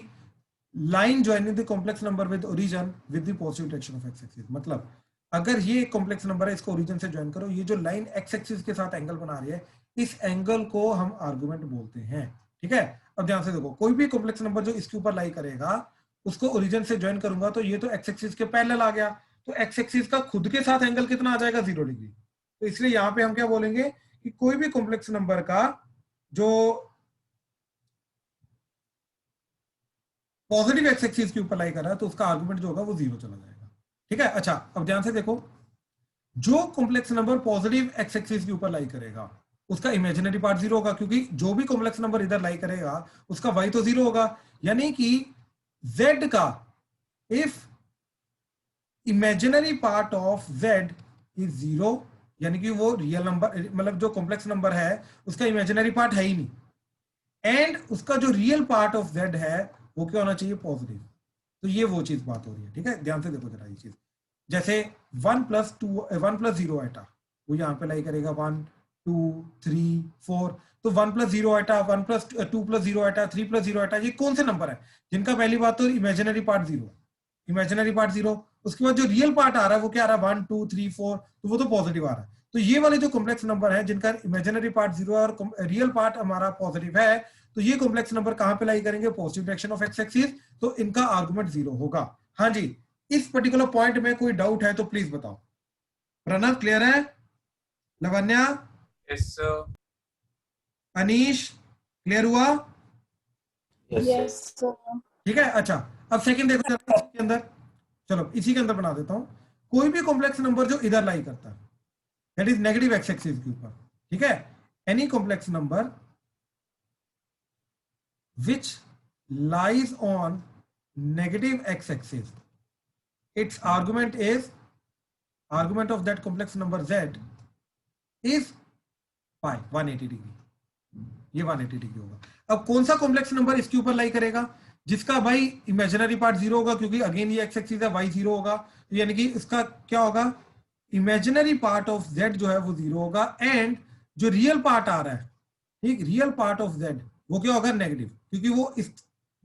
line joining the complex number with origin with the positive direction of X axis. मतलब अगर ये एक complex number है, इसको origin से ज्वाइन करो, ये जो लाइन एक्स एक्सिस के साथ एंगल बना रही है, इस एंगल को हम आर्गुमेंट बोलते हैं। ठीक है, अब ध्यान से देखो, कोई भी कॉम्प्लेक्स नंबर जो इसके ऊपर लाई करेगा, उसको ओरिजिन से ज्वाइन करूंगा तो ये तो एक्स एक्सिस के पैरेलल आ गया, तो एक्स एक्सिस का खुद के साथ एंगल कितना आ जाएगा? 0 डिग्री। तो इसलिए यहां पे हम क्या बोलेंगे कि कोई भी कॉम्प्लेक्स नंबर का जो पॉजिटिव एक्स एक्सिस के ऊपर लाई कर रहा है, तो उसका आर्गुमेंट जो होगा वो 0 चला जाएगा। ठीक है, अच्छा अब ध्यान से देखो, जो complex number positive X axis के ऊपर लाई करेगा, उसका इमेजिनरी पार्ट 0 होगा, क्योंकि जो भी कॉम्प्लेक्स नंबर इधर लाई करेगा उसका y तो 0 होगा। यानी कि z का, if imaginary part of z is 0, यानी कि वो रियल नंबर, मतलब जो कॉम्प्लेक्स नंबर है उसका इमेजिनरी पार्ट है ही नहीं, एंड उसका जो रियल पार्ट ऑफ z है वो क्या होना चाहिए? पॉजिटिव। तो ये वो चीज बात हो रही है। ठीक है, ध्यान से देखो जरा ये चीज, जैसे 1 + 0 आइटा, वो यहाँ पे लाई करेगा 1 2 3 4, तो 1 + 0 आइटा, 1 + 2 + 0 आइटा, 3 + 0 आइटा, ये कौन से नंबर है जिनका पहली बात तो इमेजिनरी पार्ट 0, इमेजिनरी पार्ट 0, उसके बाद जो रियल पार्ट आ रहा है वो क्या आ रहा है? 1 2 3 4, तो वो तो पॉजिटिव आ रहा है। तो ये वाले जो कॉम्प्लेक्स नंबर है जिनका इमेजिनरी पार्ट 0 है और रियल पार्ट हमारा पॉजिटिव है, तो ये कॉम्प्लेक्स नंबर कहां पे लाई करेंगे? Positive direction of X axis, तो इनका आर्गुमेंट 0 होगा। हाँ जी, इस पर्टिकुलर पॉइंट में कोई डाउट है तो प्लीज बताओ। प्रणव क्लियर है? Lavanya? Yes, sir. Anish clear हुआ? Yes sir. ठीक है, अच्छा अब सेकंड देखो जरा इसके अंदर, चलो इसी के अंदर बना देता हूं। कोई भी कॉम्प्लेक्स नंबर जो इधर लाई करता है, that is negative x axis के ऊपर, ठीक है, any complex number which lies on negative x axis, its argument of that complex number z is pi 180 degree, ये 180 डिग्री होगा। अब कौन सा कॉम्प्लेक्स नंबर इसके ऊपर लाई करेगा? जिसका भाई इमेजिनरी पार्ट 0 होगा, क्योंकि अगेन ये एक्स एक्सिस है, y 0 होगा, यानी कि इसका क्या होगा? इमेजिनरी पार्ट ऑफ z जो है वो 0 होगा, एंड जो रियल पार्ट आ रहा है, ठीक, रियल पार्ट ऑफ z वो क्या होगा? नेगेटिव, क्योंकि वो इस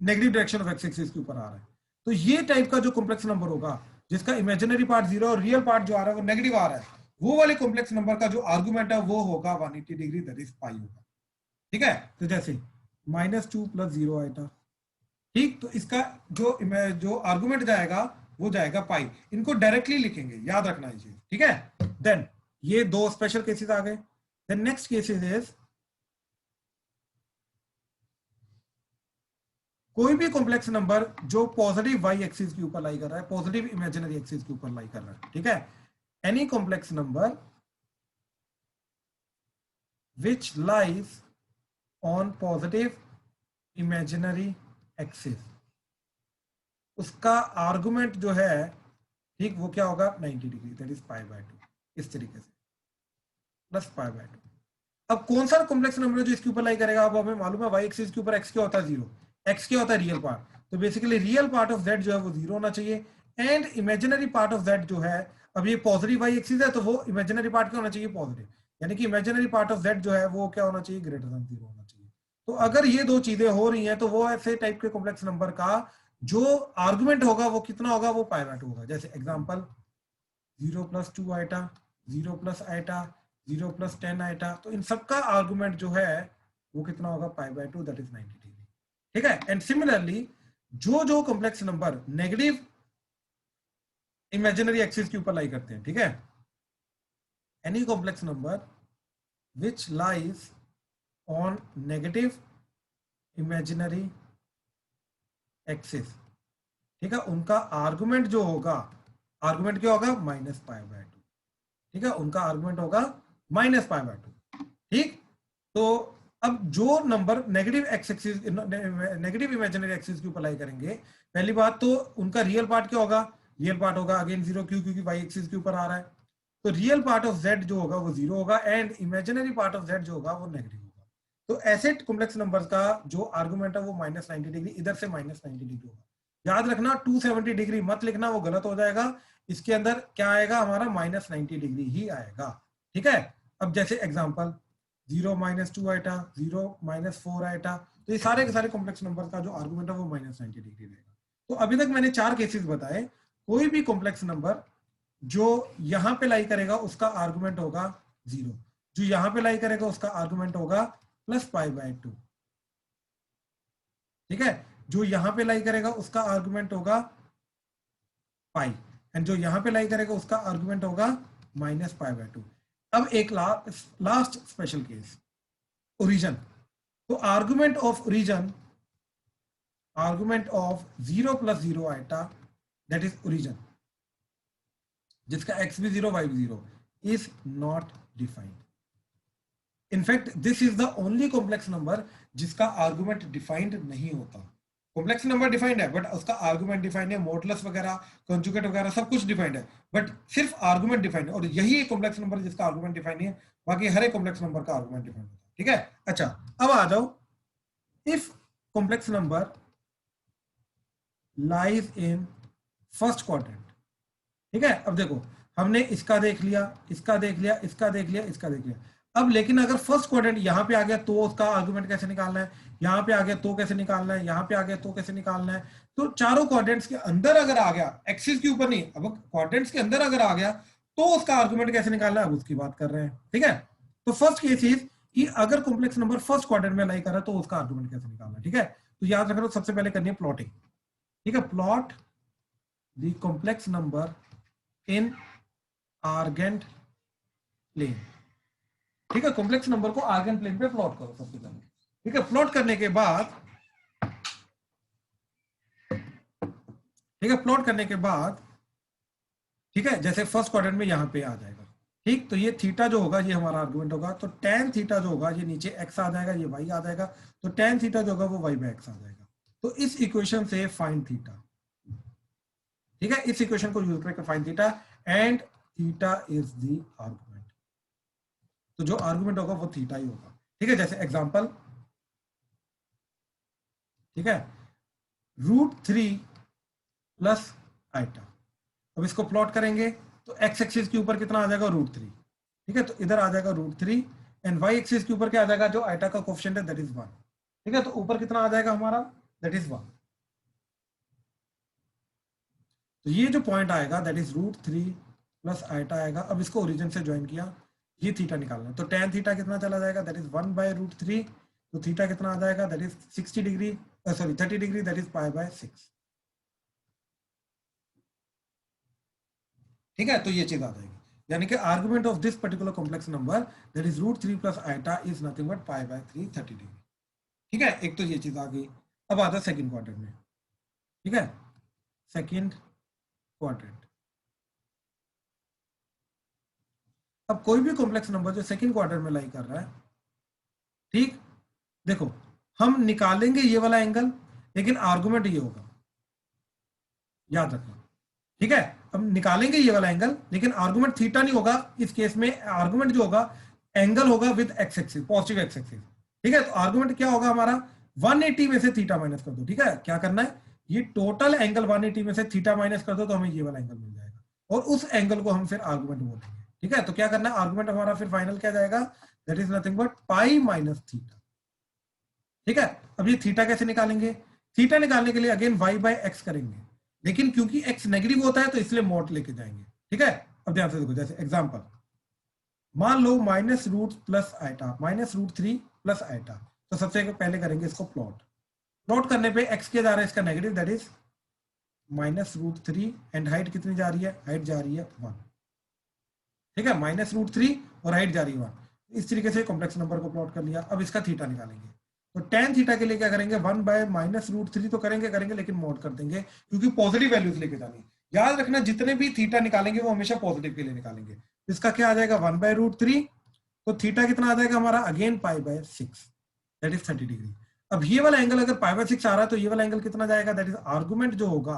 negative direction of X axis के ऊपर आ रहा है। तो ये टाइप का जो कॉम्प्लेक्स नंबर होगा जिसका इमेजिनरी पार्ट 0 और रियल पार्ट जो आ रहा है वो नेगेटिव आ रहा है, वो वाले कॉम्प्लेक्स नंबर का जो आर्गुमेंट है वो होगा 180 डिग्री, दैट इज पाई होगा। ठीक है, तो जैसे -2 + 0 आइटा, ठीक, तो इसका जो आर्गुमेंट जाएगा वो जाएगा पाई। इनको डायरेक्टली लिखेंगे, याद रखना ये चीज। ठीक है, देन ये दो स्पेशल केसेस आ गए। देन नेक्स्ट केसेस इज कोई भी कॉम्प्लेक्स नंबर जो पॉजिटिव y एक्सिस के ऊपर लाई कर रहा है, पॉजिटिव इमेजिनरी एक्सिस के ऊपर लाई कर रहा है। ठीक है, any complex number which lies on positive imaginary axis, उसका आर्गुमेंट जो है, ठीक, वो क्या होगा? 90 डिग्री, दैट इज π/2, इस तरीके से प्लस π/2। अब कौन सा कॉम्प्लेक्स नंबर है जो इसके ऊपर लाई करेगा? अब हमें मालूम है y एक्सिस के ऊपर x क्या होता है? 0, x क्या होता है? Real part. तो basically real part of z जो है वो 0 होना चाहिए, and imaginary part of z जो है, अब ये पॉजिटिव y एक्सिस है तो वो इमेजिनरी पार्ट क्या होना चाहिए? पॉजिटिव, यानी कि इमेजिनरी पार्ट ऑफ z जो है वो क्या होना चाहिए? ग्रेटर देन 0 होना चाहिए। तो अगर ये दो चीजें हो रही हैं तो वो ऐसे टाइप के कॉम्प्लेक्स नंबर का जो आर्गुमेंट होगा वो कितना होगा? वो π/2 होगा। जैसे एग्जांपल 0 + 2 आइटा, 0 + आइटा, 0 + 10 आइटा, तो इन सबका आर्गुमेंट जो है वो कितना होगा? π/2, दैट इज 90 डिग्री। ठीक है, एंड सिमिलरली जो complex number negative imaginary axis के ऊपर लाई करते हैं, ठीक है, any complex number which lies on negative imaginary axis, ठीक है, उनका आर्गुमेंट जो होगा, आर्गुमेंट क्या होगा, -π/2, ठीक है, उनका आर्गुमेंट होगा -π/2, ठीक। तो अब जो number negative x axis, negative imaginary axis के ऊपर लाई करेंगे, पहली बात तो उनका रियल पार्ट क्या होगा, रियल पार्ट होगा अगेन 0 क्योंकि वाई एक्सिस के ऊपर आ रहा है, तो रियल पार्ट ऑफ z जो होगा वो 0 होगा and imaginary part of z जो होगा वो नेगेटिव होगा। तो ऐसे कॉम्प्लेक्स नंबर्स का जो आर्गुमेंट है वो -90 डिग्री, इधर से -90 डिग्री होगा। याद रखना 270 डिग्री मत लिखना, वो गलत हो जाएगा। इसके अंदर क्या आएगा हमारा, -90 डिग्री ही आएगा, ठीक है। अब जैसे एग्जांपल 0 - 2 आइटा, 0 - 4 आइटा, तो ये सारे के सारे कॉम्प्लेक्स नंबर का जो आर्गुमेंट है वो -90 डिग्री रहेगा। तो अभी तक मैंने 4 केसेस बताए। कोई भी कॉम्प्लेक्स नंबर जो यहां पे लाई करेगा उसका आर्गुमेंट होगा 0, जो यहां पे लाई करेगा उसका आर्गुमेंट होगा +π/2, ठीक है, जो यहां पे लाई करेगा उसका आर्गुमेंट होगा पाई, एंड जो यहां पे लाई करेगा उसका आर्गुमेंट होगा -π/2। अब एक लास्ट स्पेशल केस, ओरिजिन। तो argument of origin, argument of 0 + 0 iota, that is origin, जिसका x भी 0 y भी 0, is not defined. In fact this is the only complex number जिसका आर्गुमेंट डिफाइंड नहीं होता। कॉम्प्लेक्स नंबर डिफाइंड है बट उसका argument defined है, मॉडुलस वगैरह, कंजुगेट वगैरह सब कुछ डिफाइंड है, बट सिर्फ आर्गुमेंट डिफाइंड है। और यही एक कॉम्प्लेक्स नंबर जिसका आर्गुमेंट डिफाइंड है, बाकी हर एक कॉम्प्लेक्स नंबर का आर्गुमेंट डिफाइंड होता है, ठीक है। अच्छा, अब आ जाओ, if complex number lies in first quadrant, ठीक है। अब देखो हमने इसका देख लिया, इसका देख लिया, इसका देख लिया, इसका देख लिया। अब लेकिन अगर फर्स्ट क्वाड्रेंट यहां पे आ गया तो उसका आर्गुमेंट कैसे निकालना है, यहां पे आ गया तो कैसे निकालना है, यहां पे आ गया तो कैसे निकालना है। तो चारों क्वाड्रेंट्स के अंदर अगर आ गया, एक्सिस के ऊपर नहीं, अब क्वाड्रेंट्स के अंदर अगर आ गया तो उसका आर्गुमेंट कैसे निकालना है, अब उसकी बात कर रहे हैं, ठीक है। तो फर्स्ट केस इज कि अगर कॉम्प्लेक्स नंबर फर्स्ट क्वाड्रेंट में लाई कर रहा है तो उसका आर्गुमेंट कैसे निकालना है, ठीक है। तो याद रखना सबसे पहले करनी है प्लॉटिंग, ठीक है। Plot the complex number in Argand plane, ठीक है। कॉम्प्लेक्स नंबर को आर्गेंट प्लेन पे प्लॉट करो सबसे पहले, ठीक है। प्लॉट करने के बाद, ठीक है, प्लॉट करने के बाद, ठीक है, जैसे फर्स्ट क्वाड्रेंट में यहां पे आ जाएगा, ठीक। तो ये थीटा जो होगा ये हमारा आर्गुमेंट होगा, तो tan थीटा जो होगा ये नीचे x आ जाएगा, ये y आ जाएगा, तो tan थीटा जो होगा वो y/x आ जाएगा। तो इस इक्वेशन से फाइंड थीटा, ठीक है, इस इक्वेशन को यूज करके find theta, and theta is the argument. तो जो आर्गुमेंट होगा वो थीटा ही होगा, ठीक है। जैसे एग्जांपल, ठीक है, √3 + आइटा। अब इसको प्लॉट करेंगे तो x एक्सिस के ऊपर कितना आ जाएगा, √3, ठीक है। तो इधर आ जाएगा √3 एंड y एक्सिस के ऊपर क्या आ जाएगा, जो आइटा का कोएफिशिएंट है दैट इज 1, ठीक है। तो ऊपर कितना आ जाएगा हमारा, दैट इज 1। तो ये जो पॉइंट आएगा दैट इज √3 + आइटा आएगा। अब इसको ओरिजिन से ज्वाइन किया, ये थीटा निकालना है, तो tan थीटा कितना चला जाएगा, दैट इज 1/√3। तो थीटा कितना आ जाएगा, that is 60 degree, sorry 30 degree, that is π/6, ठीक है। तो ये चीज आ जाएगी, यानी कि argument of this particular complex number that is √3 + iota is nothing but π/3 30 degree, ठीक है। एक तो ये चीज आ गई। अब आता है सेकंड क्वाड्रेंट में, ठीक है, सेकंड क्वाड्रेंट। अब कोई भी कॉम्प्लेक्स नंबर जो सेकंड क्वाड्रेंट में लाई कर रहा है, ठीक, देखो हम निकालेंगे ये वाला एंगल, लेकिन आर्गुमेंट ये होगा, याद रखना, ठीक है। अब निकालेंगे ये वाला एंगल, लेकिन आर्गुमेंट थीटा नहीं होगा इस केस में। आर्गुमेंट जो होगा एंगल होगा with x axis, positive x axis, ठीक है। तो आर्गुमेंट क्या होगा हमारा, 180 में से थीटा माइनस कर दो, ठीक है। क्या करना है, ये टोटल एंगल 180 में से थीटा माइनस कर दो तो हमें ये वाला एंगल मिल जाएगा, और उस एंगल को हम फिर आर्गुमेंट बोलेंगे, ठीक है। तो क्या करना है, आर्गुमेंट हमारा फिर फाइनल क्या जाएगा, that is nothing but π - theta, ठीक है। अब ये थीटा कैसे निकालेंगे, थीटा निकालने के लिए अगेन y/x करेंगे, लेकिन क्योंकि x नेगेटिव होता है तो इसलिए मॉड लेके जाएंगे, ठीक है। अब ध्यान से देखो, जैसे एग्जांपल मान लो -√+ आइटा, -√3 + आइटा। तो सबसे पहले करेंगे इसको प्लॉट। प्लॉट करने पे x क्या जा रहा है, इसका negative, that is -√3, and height कितनी जा रही है, हाइट जा रही है 1, ठीक है, -√3 और हाइट जा रही है 1। इस तरीके से कॉम्प्लेक्स नंबर को प्लॉट कर लिया। अब इसका थीटा निकालेंगे, तो टेन थीटा के लिए क्या करेंगे, 1/-√3 तो करेंगे लेकिन मॉड कर देंगे क्योंकि पॉजिटिव वैल्यूज लेके जानी। याद रखना जितने भी थीटा निकालेंगे वो हमेशा पॉजिटिव के लिए निकालेंगे। इसका क्या आ जाएगा 1/√3, तो थीटा कितना आ जाएगा हमारा अगेन π/6 दैट इज 30 डिग्री। अब ये वाला एंगल अगर π/6 आ रहा है तो ये वाला एंगल कितना जाएगा, दैट इज आर्गुमेंट जो होगा,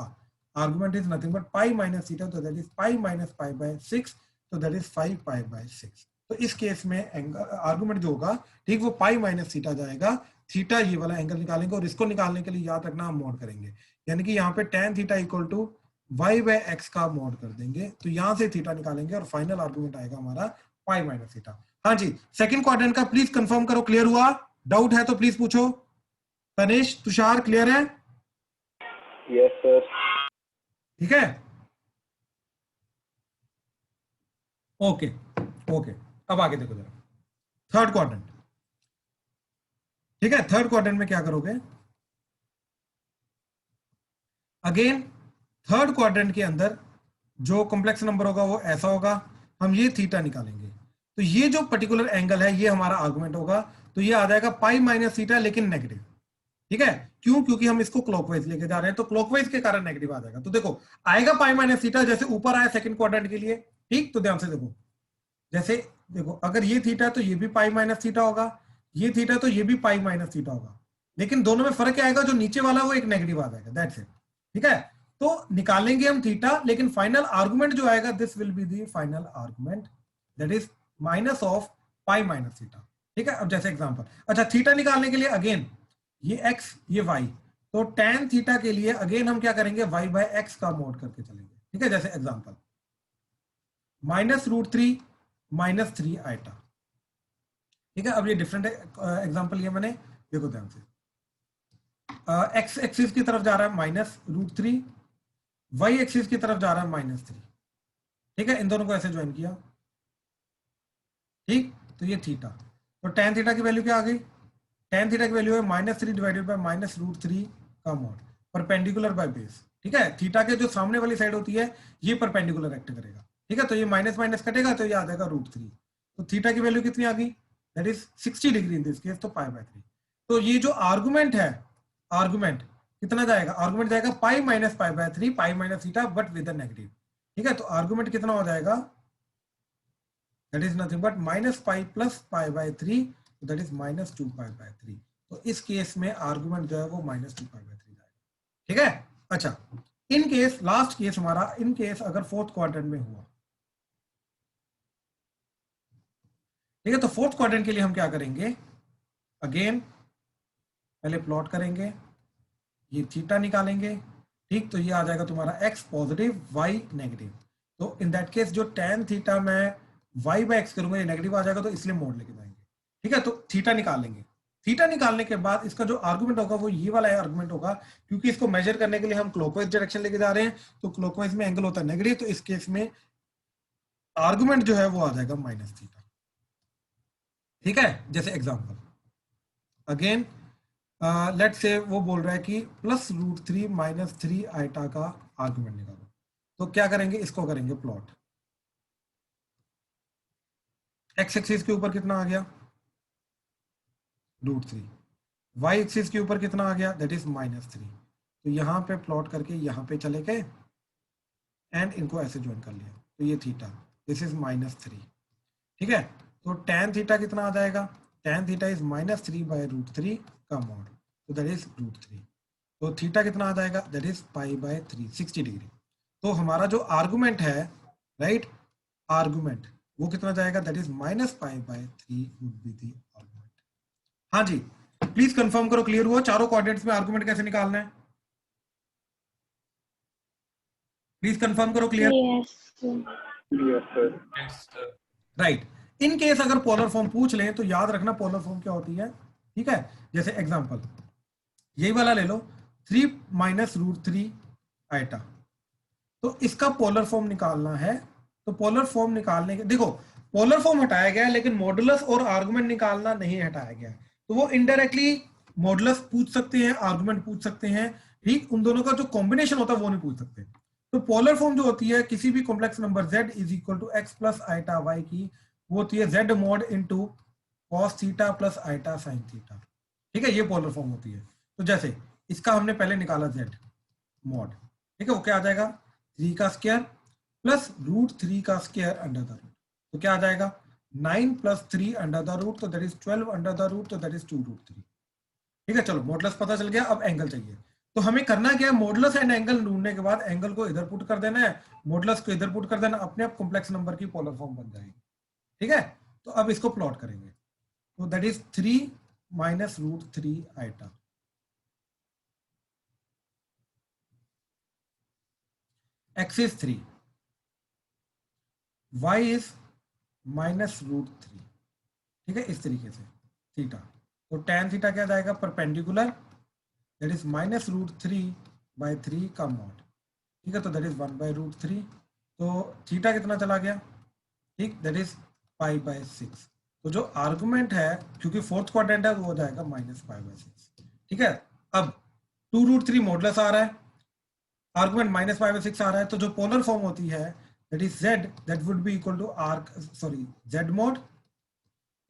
argument is nothing but π - theta, तो दैट इज π - π/6, तो दैट इज 5π/6। तो इस केस में एंगल आर्गुमेंट जो होगा ठीक वो π - थीटा जाएगा। थीटा ये वाला एंगल निकालेंगे और इसको निकालने के लिए याद रखना हम मॉड करेंगे, यानी कि यहाँ पे tan theta equal to y/x का मॉड कर देंगे, तो यहां से थीटा निकालेंगे और फाइनल आर्गुमेंट आएगा हमारा π - थीटा। हाँ जी, सेकंड क्वाड्रेंट का प्लीज कंफर्म करो, क्लियर हुआ? डाउट है तो प्लीज पूछो। तनिष, तुषार, क्लियर है? Yes sir. ठीक है, ओके ओके। अब आगे देखो जरा, थर्ड क्वाड्रेंट। ठीक है, थर्ड क्वाड्रेंट में क्या करोगे, अगेन थर्ड क्वाड्रेंट के अंदर जो कॉम्प्लेक्स नंबर होगा वो ऐसा होगा, हम ये थीटा निकालेंगे, तो ये जो पर्टिकुलर एंगल है ये हमारा आर्गुमेंट होगा, तो ये आ जाएगा π - थीटा लेकिन नेगेटिव। ठीक है, क्यों? क्योंकि हम इसको क्लॉकवाइज लेके जा रहे हैं, तो क्लॉकवाइज के कारण नेगेटिव आ जाएगा। तो देखो आएगा π - थीटा जैसे ऊपर आया सेकंड क्वाड्रेंट के लिए। ठीक, तो ध्यान से देखो, जैसे देखो अगर ये थीटा तो ये भी π - थीटा होगा, ये थीटा तो ये भी π - थीटा होगा, लेकिन दोनों में फर्क क्या आएगा, जो नीचे वाला वो एक नेगेटिव आ जाएगा, दैट्स इट। ठीक है, तो निकालेंगे हम थीटा, लेकिन फाइनल आर्गुमेंट जो आएगा this will be the final argument that is minus of π - theta. ठीक है, अब जैसे एग्जांपल, अच्छा थीटा निकालने के लिए अगेन ये x ये y, तो tan थीटा के लिए अगेन हम क्या करेंगे, y/x का मॉड करके चलेंगे। ठीक है, जैसे एग्जांपल -√3 - 3 आइटा। ठीक है, अब ये डिफरेंट एग्जांपल लिया मैंने, देखो ध्यान से, x एक्सिस की तरफ जा रहा है -√3, y एक्सिस की तरफ जा रहा है -3। ठीक है, इन दोनों को ऐसे ज्वाइन किया। ठीक, तो ये थीटा, तो tan थीटा की वैल्यू क्या आ गई, tan थीटा की वैल्यू है -3 डिवाइडेड बाय -√3 का मॉड, परपेंडिकुलर बाय बेस। ठीक है, थीटा के जो सामने वाली साइड होती है ये परपेंडिकुलर एक्ट करेगा। ठीक है, तो ये माइनस माइनस कटेगा तो ये आ जाएगा √3, तो थीटा की वैल्यू कितनी आ गई, that is 60 degree in this case, तो π/3। तो ये जो आर्गुमेंट है, आर्गुमेंट कितना जाएगा, आर्गुमेंट जाएगा π - π/3, π - theta but with a negative. ठीक है, तो आर्गुमेंट कितना हो जाएगा, that is nothing but -π + π/3, that is -2π/3। तो इस केस में आर्गुमेंट जो है वो -2π/3 जाएगा। ठीक है, अच्छा इन केस, लास्ट केस हमारा, इन केस अगर फोर्थ क्वाड्रेंट में हुआ, ठीक है, तो फोर्थ क्वाड्रेंट के लिए हम क्या करेंगे, अगेन पहले प्लॉट करेंगे, ये थीटा निकालेंगे। ठीक, तो ये आ जाएगा तुम्हारा x पॉजिटिव y नेगेटिव, तो इन दैट केस जो tan थीटा मैं y/x करूंगा ये नेगेटिव आ जाएगा, तो इसलिए मोड लेके जाएंगे। ठीक है, तो थीटा निकाल लेंगे। थीटा निकालने के बाद इसका जो आर्गुमेंट होगा वो ये वाला आर्गुमेंट होगा, क्योंकि इसको मेजर करने के लिए हम क्लॉकवाइज डायरेक्शन लेके जा रहे हैं, तो क्लॉकवाइज में एंगल होता है नेगेटिव, तो इस केस में आर्गुमेंट जो है वो आ जाएगा -थीटा। ठीक है, जैसे एग्जांपल अगेन लेट्स से वो बोल रहा है कि +√3 - 3 आइटा का आर्गुमेंट निकालो, तो क्या करेंगे, इसको करेंगे प्लॉट। x एक्सिस के ऊपर कितना आ गया, √3, y एक्सिस के ऊपर कितना आ गया, दैट इज -3, तो यहां पे प्लॉट करके यहां पे चले गए एंड इनको ऐसे ज्वाइन कर लिया, तो ये थीटा, दिस इज -3। ठीक है, तो tan थीटा कितना आ जाएगा, tan थीटा इज -3/√3 का मॉड, तो दैट इज √3, तो थीटा कितना आ जाएगा, दैट इज π/3, 60 डिग्री। तो हमारा जो आर्गुमेंट है, राइट, आर्गुमेंट वो कितना जाएगा, that is -π/3 would be the argument. हाँ जी, प्लीज कंफर्म करो, क्लियर हुआ? चारों कोऑर्डिनेट्स में आर्गुमेंट कैसे निकालना है, प्लीज कंफर्म करो, क्लियर? राइट, इन केस अगर पोलर फॉर्म पूछ लें तो याद रखना पोलर फॉर्म क्या होती है। ठीक है, जैसे एग्जांपल यही वाला ले लो, 3 - √3 आइटा, तो इसका पोलर फॉर्म निकालना है, तो पोलर फॉर्म निकालने के, देखो पोलर फॉर्म हटाया गया है लेकिन मॉडुलस और आर्गुमेंट निकालना नहीं हटाया गया है, तो वो इनडायरेक्टली मॉडुलस पूछ सकते हैं, आर्गुमेंट पूछ सकते हैं। ठीक, उन दोनों का जो कॉम्बिनेशन होता है वो नहीं पूछ सकते। तो पोलर फॉर्म जो होती है किसी भी complex number z = x + iota y की वो होती है z mod into cos theta plus iota sin theta. ठीक है, ये पोलर फॉर्म होती है। तो जैसे इसका हमने पहले निकाला z mod, ठीक है, वो क्या आ जाएगा 3 का स्क्वायर प्लस √3 का स्क्वायर अंडर द रूट, तो क्या आ जाएगा 9 प्लस 3 अंडर द रूट, तो that is 12 under the root, तो दैट इज 2√3। ठीक है, चलो मॉडुलस पता चल गया, अब एंगल चाहिए। तो हमें करना क्या है, मॉडुलस एंड एंगल ढूंढने के बाद एंगल को इधर पुट कर देना है, मॉडुलस को इधर पुट कर देना, अपने आप कॉम्प्लेक्स नंबर की पोलर फॉर्म बन जाएगी। ठीक है, तो अब इसको प्लॉट करेंगे, तो that is 3 minus √3 iota. x is 3, y is minus √3। ठीक है, इस तरीके से थीटा, तो tan थीटा क्या जाएगा परपेंडिकुलर, दैट इज माइनस √3/3 का मॉड। ठीक है, तो दैट इज 1/√3, तो थीटा कितना चला गया, ठीक, दैट इज π/6। तो जो आर्गुमेंट है, क्योंकि फोर्थ क्वाड्रेंट है, वो हो जाएगा -π/6। ठीक है, अब 2√3 मॉडुलस आ रहा है, आर्गुमेंट -π/6 आ रहा है, तो जो पोलर फॉर्म होती है that is z, that would be equal to z mod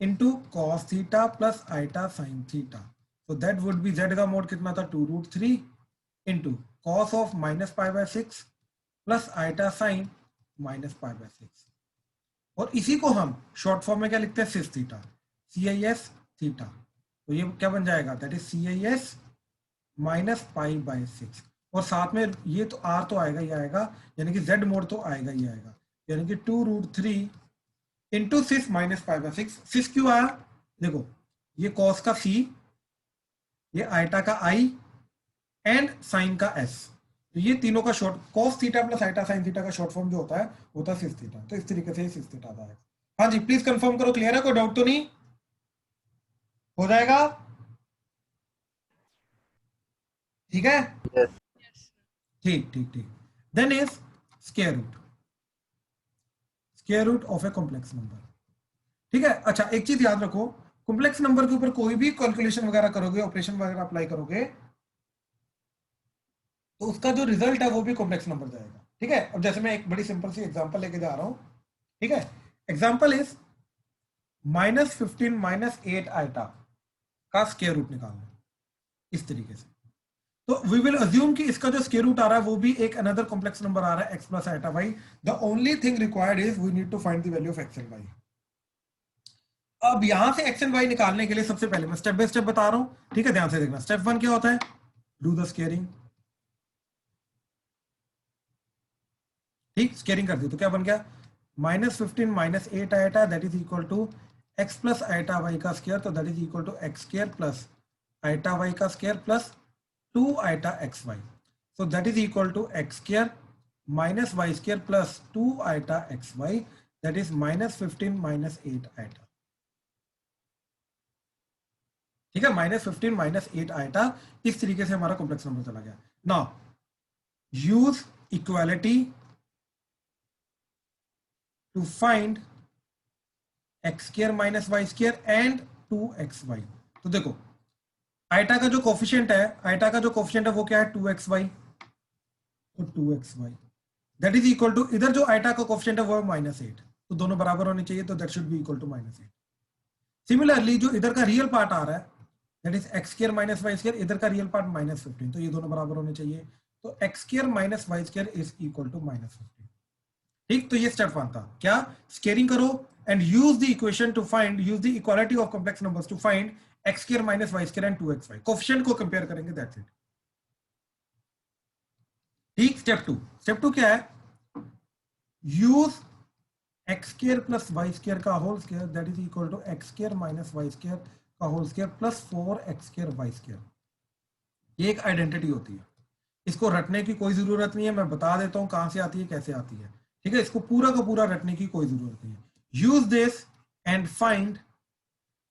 into cos theta plus iota sin theta. तो दैट वुड बी z का मोड कितना था 2√3 into cos of -π/6 plus iota sin -π/6। और इसी को हम शॉर्ट फॉर्म में क्या लिखते हैं सिस थीटा, CIS थीटा। तो ये क्या बन जाएगा, दैट इज CIS -π/6, और साथ में ये तो r तो आएगा ही आएगा, यानी कि z मोड तो आएगा ही आएगा, यानी कि 2√3 इंटू सिस -π/6। सिस क्यों आया, देखो ये कॉस का c, ये आइटा का i एंड साइन का s, तो ये तीनों का short, cos theta plus iota sin theta का शॉर्ट फॉर्म जो होता है सिस थीटा। तो इस तरीके से सिस थीटा आएगा। हाँ जी, प्लीज कंफर्म करो, क्लियर है, कोई डाउट तो नहीं, हो जाएगा, ठीक है, ठीक ठीक ठीक। Then is square root of a complex number. ठीक है, अच्छा एक चीज याद रखो, कॉम्प्लेक्स नंबर के ऊपर कोई भी कैलकुलेशन वगैरह करोगे, ऑपरेशन वगैरह अप्लाई करोगे, तो उसका जो रिजल्ट है वो भी कॉम्प्लेक्स नंबर जाएगा। ठीक है, अब जैसे मैं एक बड़ी सिंपल सी एग्जांपल लेके जा रहा हूं। ठीक है, एग्जांपल इज -15 - 8 आइटा का स्क्वायर रूट निकालना, इस तरीके से। तो वी विल अज्यूम कि इसका जो स्क्वायर रूट आ रहा है वो भी एक अनदर कॉम्प्लेक्स नंबर आ रहा है x plus iota Y. The only thing required is we need to find the value of x and y। अब यहां से x एंड y निकालने के लिए सबसे पहले मैं स्टेप बाय स्टेप बता रहा हूं। ठीक है, ध्यान से देखना। स्टेप 1 क्या होता है, डू द स्क्वेयरिंग। ठीक, स्क्वेयरिंग कर दी तो क्या बन गया, -15 - 8 iota that is equal to x plus iota Y का स्क्वायर, तो that is equal to x square plus iota Y का square plus 2 iota xy। So that is equal to x square minus y square plus 2 iota xy, that is -15 - 8 iota। ठीक है, -15 - 8 iota, इस तरीके से हमारा complex number चला गया। Now use equality to find x square minus y square and 2xy। तो देखो आइटा का जो कोफिशिएंट है, वो क्या है 2xy, तो 2xy that is equal to, इधर जो आइटा का कोफिशिएंट है वो है -8, तो दोनों बराबर होने चाहिए, तो that should be equal to -8। Similarly जो इधर का रियल पार्ट आ रहा है that is x square minus y square, इधर का रियल पार्ट -15, तो ये दोनों बराबर होने चाहिए, तो x square minus y square is equal to -15। ठीक, तो ये स्टेप 1 था, क्या स्क्वेयरिंग करो and use the equation to find, use the equality of complex numbers to find x square minus y square and 2xy, coefficient को compare करेंगे, that's it. ठीक, step 2 क्या है, use x square plus y square का whole square that is equal to x square minus y square का whole square plus 4x square y square. ये एक identity होती है, इसको रटने की कोई जरूरत नहीं है, मैं बता देता हूं कहां से आती है, कैसे आती है। ठीक है, इसको पूरा का पूरा रटने की कोई जरूरत नहीं है। Use this and find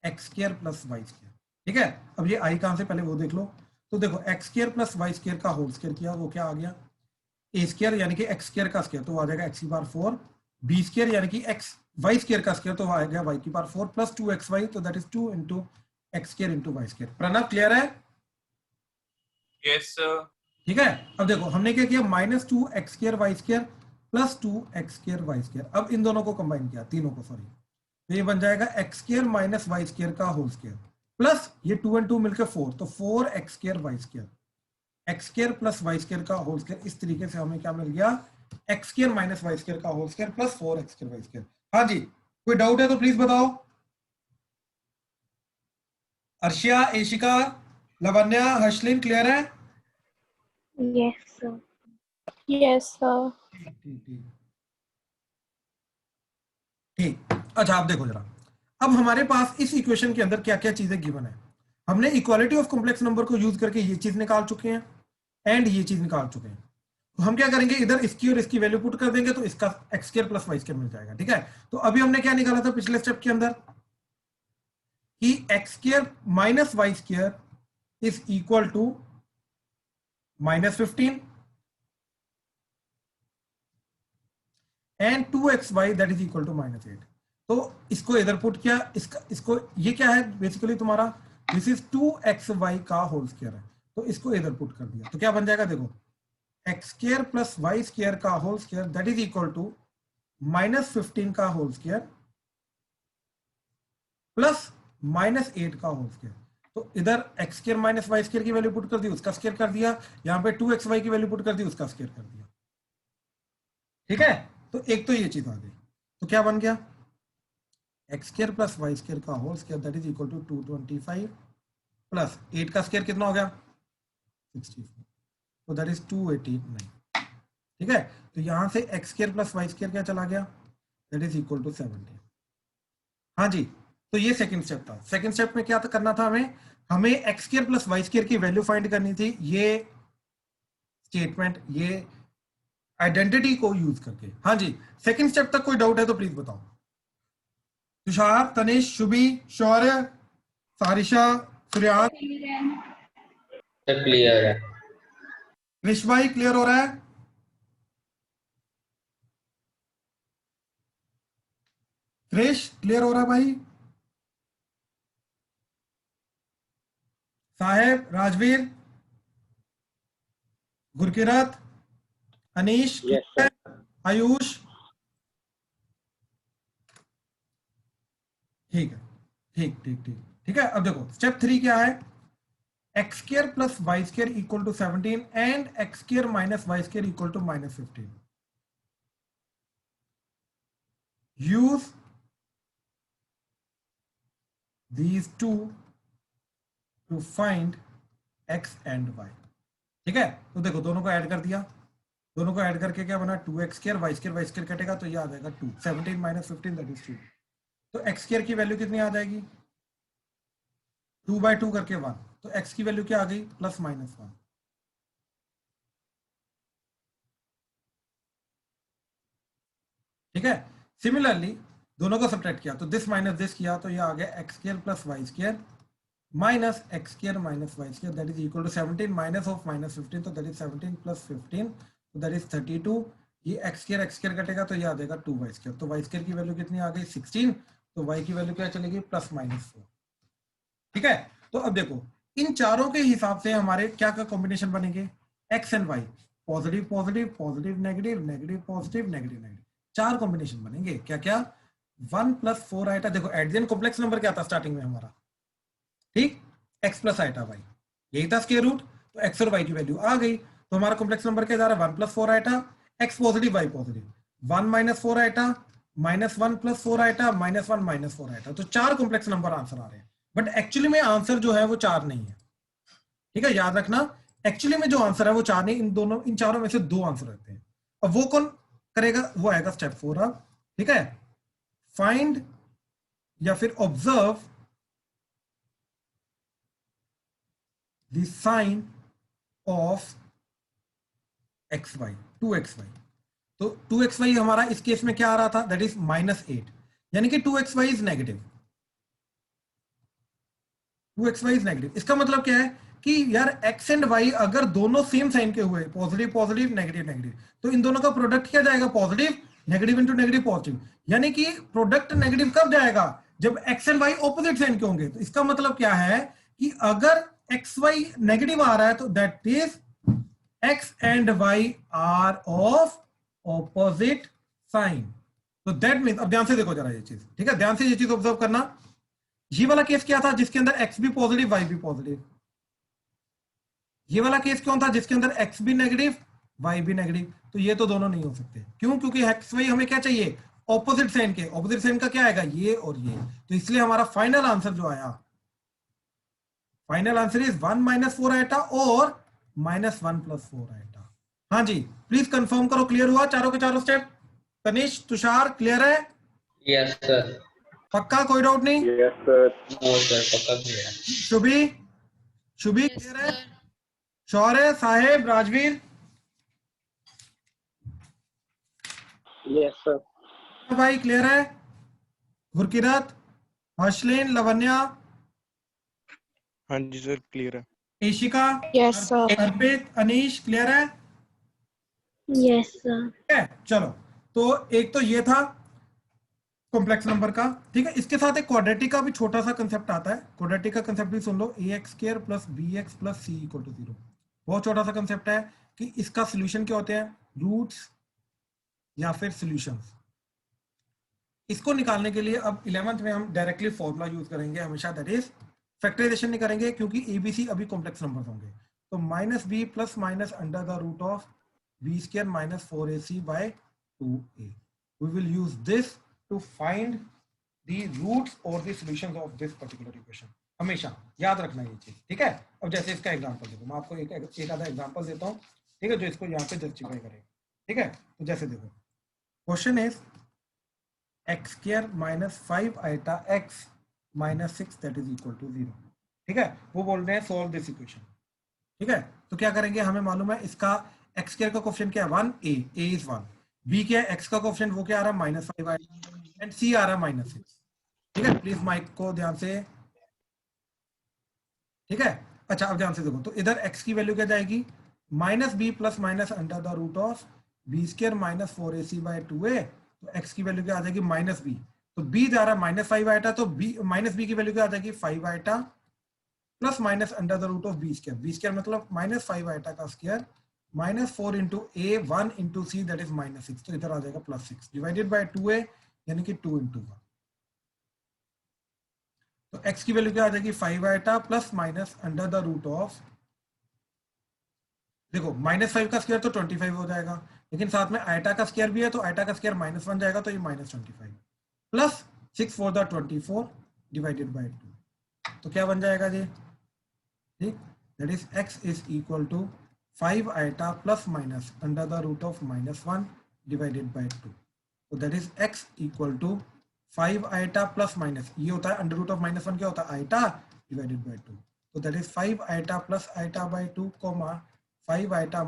x square plus y square. ठीक है, अब ये i कहां से, पहले वो देख लो। तो देखो x square plus y square का होल स्क्वायर किया, वो क्या आ गया a स्क्वायर, यानी कि x स्क्वायर का स्क्वायर, तो वो आ जाएगा x⁴, b स्क्वायर यानी कि x y स्क्वायर का स्क्वायर, तो वो आ गया y⁴ प्लस 2xy, तो that is 2 into x square into y square. Pranav clear है? Yes sir. ठीक है, अब देखो हमने क्या किया, -2x square y square plus 2x square y square. अब इन दोनों को कंबाइन किया, तीनों को, सॉरी, तो ये बन जाएगा x square minus Y square का होल स्क्वायर प्लस ये 2 और 2 मिलकर 4, तो 4x square y square, x square plus Y square का होल स्क्वायर। इस तरीके से हमें क्या मिल गया, x square minus Y square का whole square plus 4x square y square. हाँ जी, कोई डाउट है तो प्लीज बताओ। अर्शिया, एशिका, लवन्या, हर्षलिन, क्लियर है? Yes sir. Yes sir. ठीक। अच्छा आप देखो जरा, अब हमारे पास इस इक्वेशन के अंदर क्या क्या चीजें गिवन है। हमने इक्वालिटी ऑफ कॉम्प्लेक्स नंबर को यूज करके ये चीज निकाल चुके हैं एंड ये चीज निकाल चुके हैं। तो हम क्या करेंगे, इधर इसकी और इसकी वैल्यू पुट कर देंगे तो इसका x square plus Y square मिल जाएगा। ठीक है, तो अभी हमने क्या निकाला था पिछले स्टेप के अंदर कि X square minus Y square is equal to -15 and 2xy that is equal to -8। तो इसको इधर पुट किया, इसको ये क्या है बेसिकली तुम्हारा, दिस इज 2xy का होल स्क्वायर है, तो इसको इधर पुट कर दिया तो क्या बन जाएगा, देखो x square plus Y square का whole square that is equal to -15 का होल स्क्वायर प्लस -8 का होल स्क्वायर। तो इधर X square minus Y square की वैल्यू पुट कर दी, उसका स्क्वायर कर दिया, यहाँ पे 2xy की वैल्यू पुट कर दी, उसका स्क्वायर कर दिया। ठीक है, तो एक तो ये चीज आ गई, तो क्या बन गया, x square plus Y square का whole square that is equal to 225 plus 8 का स्क्वायर कितना हो गया 64, तो दैट इज 289। ठीक है, तो यहां से X square plus Y square क्या चला गया, दैट इज इक्वल टू 70। हाँ जी, तो ये सेकंड स्टेप था। सेकंड स्टेप में क्या करना था, हमें X square plus Y square की वैल्यू फाइंड करनी थी, ये स्टेटमेंट, ये आइडेंटिटी को यूज करके। हाँ जी, सेकंड स्टेप तक कोई डाउट है तो प्लीज बताओ। तुषार, तनिष, शुभी, शौर्य, सारिशा, सूर्यान, क्लियर है। कृष भाई क्लियर हो रहा है? कृष क्लियर हो रहा है भाई? साहेब, राजवीर, गुरकिरत, अनीश, आयुष, ठीक है, ठीक है। अब देखो स्टेप 3 क्या है, X square plus Y square equal to 17 and X square minus Y square equal to -15। Use these two to find x and y। ठीक है, तो देखो दोनों को ऐड कर दिया, दोनों को ऐड करके क्या बना, 2x स्क्वायर वाई स्क्वायर कटेगा तो ये आ जाएगा 2, 17 माइनस 15 दैट इज 2। तो x स्क्वायर की वैल्यू कितनी आ जाएगी, 2/2 करके 1, तो x की वैल्यू क्या आ गई, +-1। ठीक है, सिमिलरली दोनों को सब्ट्रैक्ट किया तो दिस माइनस दिस किया तो ये आ गया x square plus Y square minus X square minus Y square that is equal to 17 minus of -15, तो दैट इज 17 प्लस 15, तो दैट इज 32। ये एक्स स्क्वायर कटेगा तो ये आ जाएगा 2y स्क्वायर, तो वाई स्क्वायर की वैल्यू कितनी आ गई 16, तो y की वैल्यू क्या चलेगी +-4। ठीक है, तो अब देखो इन चारों के हिसाब से हमारे क्या क्या कॉम्बिनेशन बनेंगे, X and Y, positive positive positive negative negative positive negative negative, 4 combination बनेंगे। क्या क्या, 1 + 4 आइटा, देखो एडिशन कॉम्प्लेक्स नंबर क्या था स्टार्टिंग में हमारा, ठीक, x + आइटा y, यही था स्क्वायर रूट, तो x और y की वैल्यू आ गई, तो हमारा कॉम्प्लेक्स नंबर क्या जा रहा है, 1 + 4 iota, x positive y positive, 1 - 4 iota, -1 + 4 iota, -1 - 4 iota, तो 4 कॉम्प्लेक्स नंबर आंसर आ रहे हैं। बट एक्चुअली में आंसर जो है वो 4 नहीं है। ठीक है, याद रखना, एक्चुअली में जो आंसर है वो 4 नहीं, इन चारों में से 2 आंसर रहते हैं। अब वो कौन करेगा, वो आएगा स्टेप 4 अब। ठीक है, फाइंड या फिर observe the sign of xy, 2xy। तो 2xy हमारा इस केस में क्या आ रहा था, दैट इज -8, यानी कि 2xy is negative, 2xy is negative. इसका मतलब क्या है कि यार x एंड y अगर दोनों सेम साइन के हुए, पॉजिटिव पॉजिटिव नेगेटिव नेगेटिव, तो इन दोनों का प्रोडक्ट क्या जाएगा, positive negative into negative positive, यानी कि प्रोडक्ट नेगेटिव कब जाएगा, जब x and y opposite sign के होंगे। तो इसका मतलब क्या है कि अगर xy नेगेटिव आ रहा है तो that is x and y are of opposite sign. तो दैट मीन, अब ध्यान से देखो जरा ये चीज, ठीक है, ध्यान से ये चीज ऑब्जर्व करना। ये वाला केस क्या था जिसके अंदर x भी पॉजिटिव y भी पॉजिटिव, ये वाला केस कौन था जिसके अंदर x भी नेगेटिव y भी नेगेटिव, तो ये तो दोनों नहीं हो सकते। क्यों? क्योंकि x y हमें क्या चाहिए, ऑपोजिट साइन के। ऑपोजिट साइन का क्या आएगा, ये और ये, तो इसलिए हमारा फाइनल आंसर जो आया, फाइनल आंसर इज 1 - 4 आइटा और -1 + 4 आइटा। हाँ जी, प्लीज कंफर्म करो, क्लियर हुआ चारों के चारों स्टेप? तनिष, तुषार, क्लियर है? Yes, sir. पक्का, कोई डाउट नहीं? Yes, sir. No, sir. पक्का clear है. शुभी, शुभी Yes, क्लियर है? sir. शौर्य, साहेब, राजवीर, Yes, sir. भाई क्लियर है? गुरकिरत, हर्षलिन, लवन्या, हाँ जी सर, क्लियर है। Ishika, Yes, sir. अर्पित, अनीश, क्लियर है? Yes sir. ठीक है, चलो, तो एक तो ये था कॉम्प्लेक्स नंबर का, ठीक है। इसके साथ एक क्वाड्रेटिक का भी छोटा सा कंसेप्ट आता है। क्वाड्रेटिक का कंसेप्ट भी सुन लो, ax² + bx + c = 0। बहुत छोटा सा कंसेप्ट है कि इसका सोल्यूशन क्या होते हैं, रूट्स या फिर सॉल्यूशंस। इसको निकालने के लिए अब 11th में हम डायरेक्टली फॉर्मूला यूज करेंगे हमेशा, दैट इज फैक्टराइजेशन नहीं करेंगे क्योंकि एबीसी अभी कॉम्प्लेक्स नंबर्स होंगे। तो -b + -√(b² - 4ac/2a। we will use this to find the roots or the solutions of this particular equation। हमेशा याद रखना ये चीज, ठीक है। अब जैसे इसका एग्जांपल देखो, मैं आपको एक आधा एग्जांपल देता हूँ, ठीक है, जो इसको यहाँ पे जस्टिफाई करेगा, ठीक है। तो जैसे देखो, question is x² - 5 iota x - 6 that is equal to 0, ठीक है। वो बोल रहे हैं सॉल्व दिस इक्वेशन, ठीक है। तो क्या करेंगे, हमें मालूम है इसका x² का कोएफिशिएंट क्या है, 1, a इज 1, b क्या है, x का कोएफिशिएंट वो क्या आ रहा है, -5 आएगा, एंड c आ रहा है -6, ठीक है। प्लीज माइक को ध्यान से, ठीक है। अच्छा, अब ध्यान से देखो, तो इधर x की वैल्यू क्या जाएगी, -b + -√(b² - 4ac/2a। तो x की वैल्यू क्या आ जाएगी, -b, तो b जा रहा है -5 आइटा, तो b की वैल्यू क्या आ जाएगी, 5 आइटा + -√(b², b² मतलब -5 आइटा का square -4 × a 1 × c that is -6, तो इधर आ जाएगा +6 डिवाइडेड बाय 2a यानी कि 2 × 1। तो x की वैल्यू क्या आ जाएगी, 5 आइटा + -√(, देखो -5 का स्क्वायर तो 25 हो जाएगा, लेकिन साथ में आइटा का स्क्वायर भी है, तो आइटा का स्क्वायर -1 जाएगा, तो ये -25 + 6 × 4 = 24 डिवाइडेड बाय 2, तो क्या बन जाएगा जी, ठीक, that is x is equal to 5 iota + -√(-1 divided by 2, तो that is x equal to 5 iota + ये होता है √(-1) क्या होता है, आइटा डिवाइडेड बाय 2, तो that is 5 iota + iota by 2, 5 iota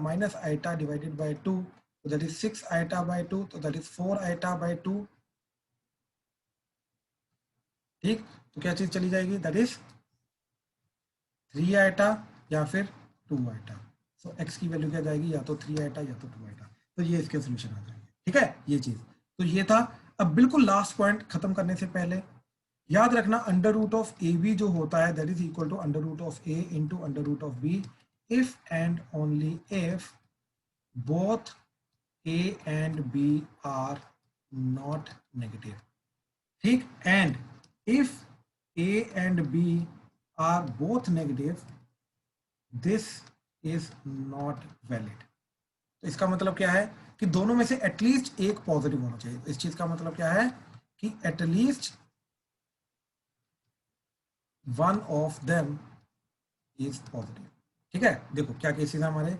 - iota divided by 2, तो दैट इज 6 आइटा बाय 2, तो दैट इज 4 आइटा बाय 2, ठीक। तो क्या चीज चली जाएगी, दैट इज 3 आइटा या फिर 2 आइटा। सो x की वैल्यू क्या जाएगी, या तो 3 आइटा या तो 2 आइटा, तो ये इसके सोल्यूशन आ जाएंगे, ठीक है, ये चीज। तो ये था। अब बिल्कुल लास्ट पॉइंट खत्म करने से पहले याद रखना, √(ab) जो होता है that is equal to √(a) × √(b) if and only if both a and b are not negative, ठीक, and if a and b are both negative this is not valid। तो इसका मतलब क्या है कि दोनों में से एटलीस्ट एक पॉजिटिव होना चाहिए। इस चीज का मतलब क्या है कि at least one of them is positive, ठीक है। देखो क्या केसेस है हमारे,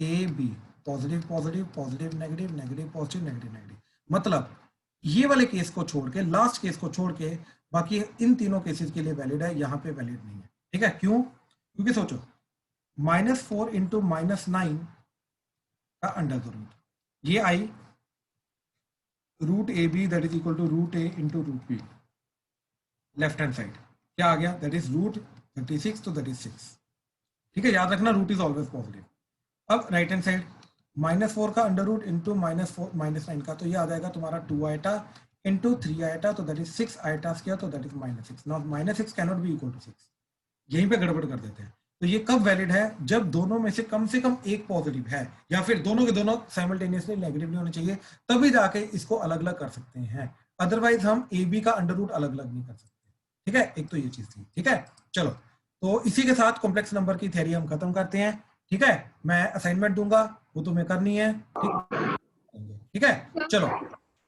A B positive positive positive negative negative positive negative negative, मतलब ये वाले केस को छोड़ के, लास्ट केस को छोड़ के बाकी इन तीनों केसेस के लिए वैलिड है, यहाँ पे वैलिड नहीं है, ठीक है। क्यों? क्योंकि सोचो -4 × -9 का अंडर √ ये I √ab that is equal to √a × √b, left hand side क्या आ गया, दैट इज √36, तो दैट इज 6, ठीक है। याद रखना रूट इज ऑलवेज पॉजिटिव। अब राइट हैंड साइड -4 का अंडर रूट इंटू -9 का, तो ये आ जाएगा तुम्हारा 2 आइटा इंटू 3 आइटा, तो दैट इज 6 आइटा स्क्वायर, तो that is -6। Now -6 cannot be equal to 6, यहीं पे गड़बड़ कर देते हैं। तो ये कब वैलिड है? जब दोनों में से कम एक पॉजिटिव है, या फिर दोनों के दोनों साइमल्टेनियसली नेगेटिव नहीं होने चाहिए, तभी जाके इसको अलग अलग कर सकते हैं। अदरवाइज हम ए बी का अंडर रूट अलग अलग नहीं कर सकते। ठीक है, एक तो ये चीज थी। ठीक है, चलो तो इसी के साथ कॉम्प्लेक्स नंबर की थ्योरी हम खत्म करते हैं। ठीक है, मैं असाइनमेंट दूंगा, वो तुम्हें करनी है। ठीक है, चलो।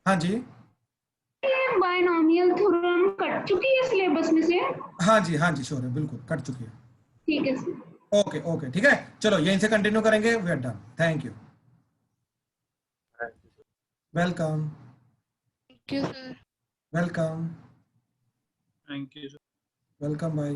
हाँ जी, बायनोमियल थ्योरम कट चुकी है सिलेबस में से? हाँ जी श्योर है, बिल्कुल कट चुकी है। ठीक है सर। ओके ठीक है, चलो यहीं से कंटिन्यू करेंगे। We are done, thank you, welcome Thank you, sir. Welcome Thank you, sir. Welcome भाई।